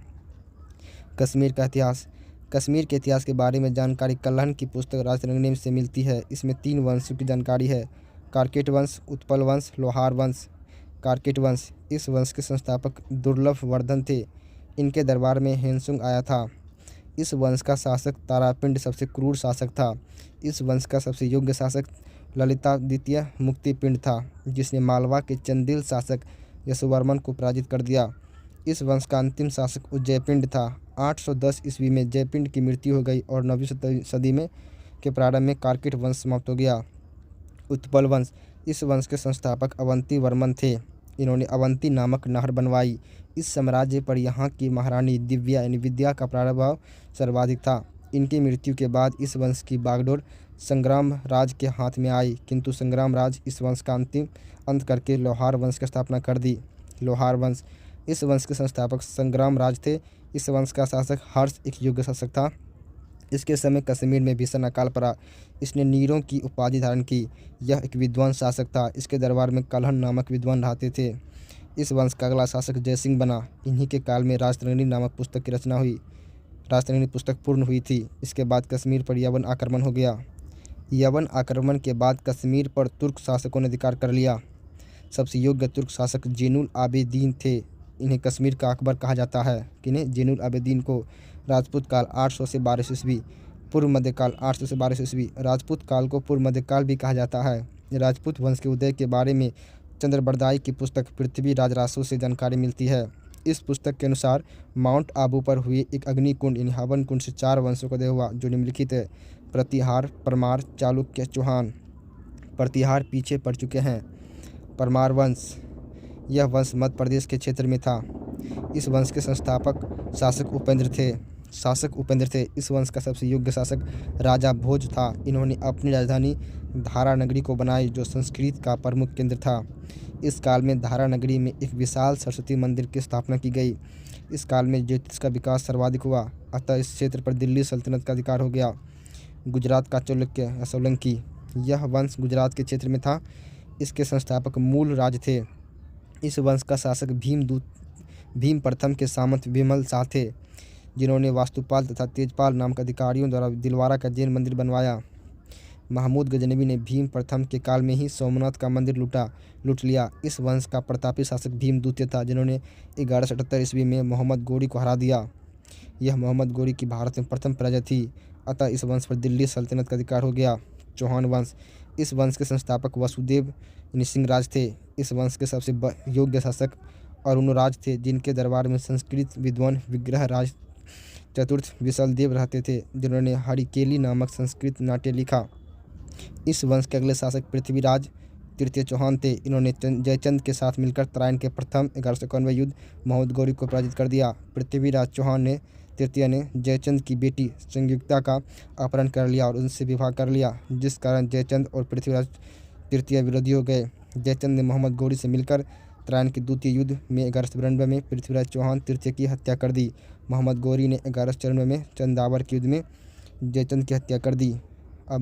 कश्मीर का इतिहास। कश्मीर के इतिहास के बारे में जानकारी कल्हण की पुस्तक राजरंगनेम से मिलती है। इसमें 3 वंशों की जानकारी है: कारकेट वंश, उत्पल वंश, लोहार वंश। कारकेट वंश, इस वंश के संस्थापक दुर्लभ वर्धन थे। इनके दरबार में हेनसुंग आया था। इस वंश का शासक तारापिंड सबसे क्रूर शासक था। इस वंश का सबसे योग्य शासक ललितादित्य मुक्तिपिंड था, जिसने मालवा के चंदेल शासक यशोवर्मन को पराजित कर दिया। इस वंश का अंतिम शासक उज्जैपिंड था। 810 ईस्वी में जयपिंड की मृत्यु हो गई और 9वीं सदी में के प्रारंभ में कार्किट वंश समाप्त हो गया। उत्पल वंश, इस वंश के संस्थापक अवंती वर्मन थे। इन्होंने अवंती नामक नहर बनवाई। इस साम्राज्य पर यहाँ की महारानी दिव्या यानी विद्या का प्रभाव सर्वाधिक था। इनकी मृत्यु के बाद इस वंश की बागडोर संग्राम राज के हाथ में आई, किंतु संग्राम राज इस वंश का अंतिम अंत करके लोहार वंश की स्थापना कर दी। लोहार वंश, इस वंश के संस्थापक संग्राम राज थे। इस वंश का शासक हर्ष एक योग्य शासक था। इसके समय कश्मीर में भीषण अकाल पड़ा। इसने नीरों की उपाधि धारण की। यह एक विद्वान शासक था। इसके दरबार में कलहन नामक विद्वान रहते थे। इस वंश का अगला शासक जयसिंह बना। इन्हीं के काल में राजतरंगिणी नामक पुस्तक की रचना हुई। राजतरंगिणी पुस्तक पूर्ण हुई थी। इसके बाद कश्मीर पर यवन आक्रमण हो गया। यवन आक्रमण के बाद कश्मीर पर तुर्क शासकों ने अधिकार कर लिया। सबसे योग्य तुर्क शासक ज़ैनुल आबेदीन थे। इन्हें कश्मीर का अकबर कहा जाता है। किन्हें? ज़ैनुल आबेदीन को। राजपूत काल 800 से 1200 ईस्वी, पूर्व मध्यकाल 800 से 1200 ईस्वी। राजपूत काल को पूर्व मध्यकाल भी कहा जाता है। राजपूत वंश के उदय के बारे में चंद्रबरदाई की पुस्तक पृथ्वी राजरासों से जानकारी मिलती है। इस पुस्तक के अनुसार माउंट आबू पर हुए एक अग्निकुंड यानी हवन कुंड से 4 वंशों का उदय हुआ, जो निम्नलिखित है: प्रतिहार, परमार, चालुक्य, चौहान। प्रतिहार पीछे पड़ चुके हैं। परमार वंश, यह वंश मध्य प्रदेश के क्षेत्र में था। इस वंश के संस्थापक शासक उपेंद्र थे। इस वंश का सबसे योग्य शासक राजा भोज था। इन्होंने अपनी राजधानी धारा नगरी को बनाई, जो संस्कृत का प्रमुख केंद्र था। इस काल में धारा नगरी में एक विशाल सरस्वती मंदिर की स्थापना की गई। इस काल में ज्योतिष का विकास सर्वाधिक हुआ, अतः इस क्षेत्र पर दिल्ली सल्तनत का अधिकार हो गया। गुजरात का चालुक्य या सोलंकी, यह वंश गुजरात के क्षेत्र में था। इसके संस्थापक मूल राज थे। इस वंश का शासक भीम प्रथम के सामंत विमल शाह थे, जिन्होंने वास्तुपाल तथा तेजपाल नामक अधिकारियों द्वारा दिलवारा का जैन मंदिर बनवाया। महमूद गजनवी ने भीम प्रथम के काल में ही सोमनाथ का मंदिर लूट लिया। इस वंश का प्रतापी शासक भीम द्वितीय था, जिन्होंने 1177 ईस्वी में मोहम्मद गोरी को हरा दिया। यह मोहम्मद गोरी की भारत में प्रथम पराजय थी, अतः इस वंश पर दिल्ली सल्तनत का अधिकार हो गया। चौहान वंश, इस वंश के संस्थापक वसुदेव सिंहराज थे। इस वंश के सबसे योग्य शासक अरुणराज थे, जिनके दरबार में संस्कृत विद्वान विग्रहराज चतुर्थ विशलदेव रहते थे, जिन्होंने हरिकेली नामक संस्कृत नाट्य लिखा। इस वंश के अगले शासक पृथ्वीराज तृतीय चौहान थे। इन्होंने जयचंद के साथ मिलकर तराइन के प्रथम 1191 युद्ध मोहम्मद गोरी को पराजित कर दिया। पृथ्वीराज चौहान तृतीय ने जयचंद की बेटी संयुक्ता का अपहरण कर लिया और उनसे विवाह कर लिया, जिस कारण जयचंद और पृथ्वीराज तृतीय विरोधी हो गए। जयचंद ने मोहम्मद गोरी से मिलकर तराइन के द्वितीय युद्ध में 1192 में पृथ्वीराज चौहान तृतीय की हत्या कर दी। मोहम्मद गोरी ने 1194 में चंदावर के युद्ध में जयचंद की हत्या कर दी। अब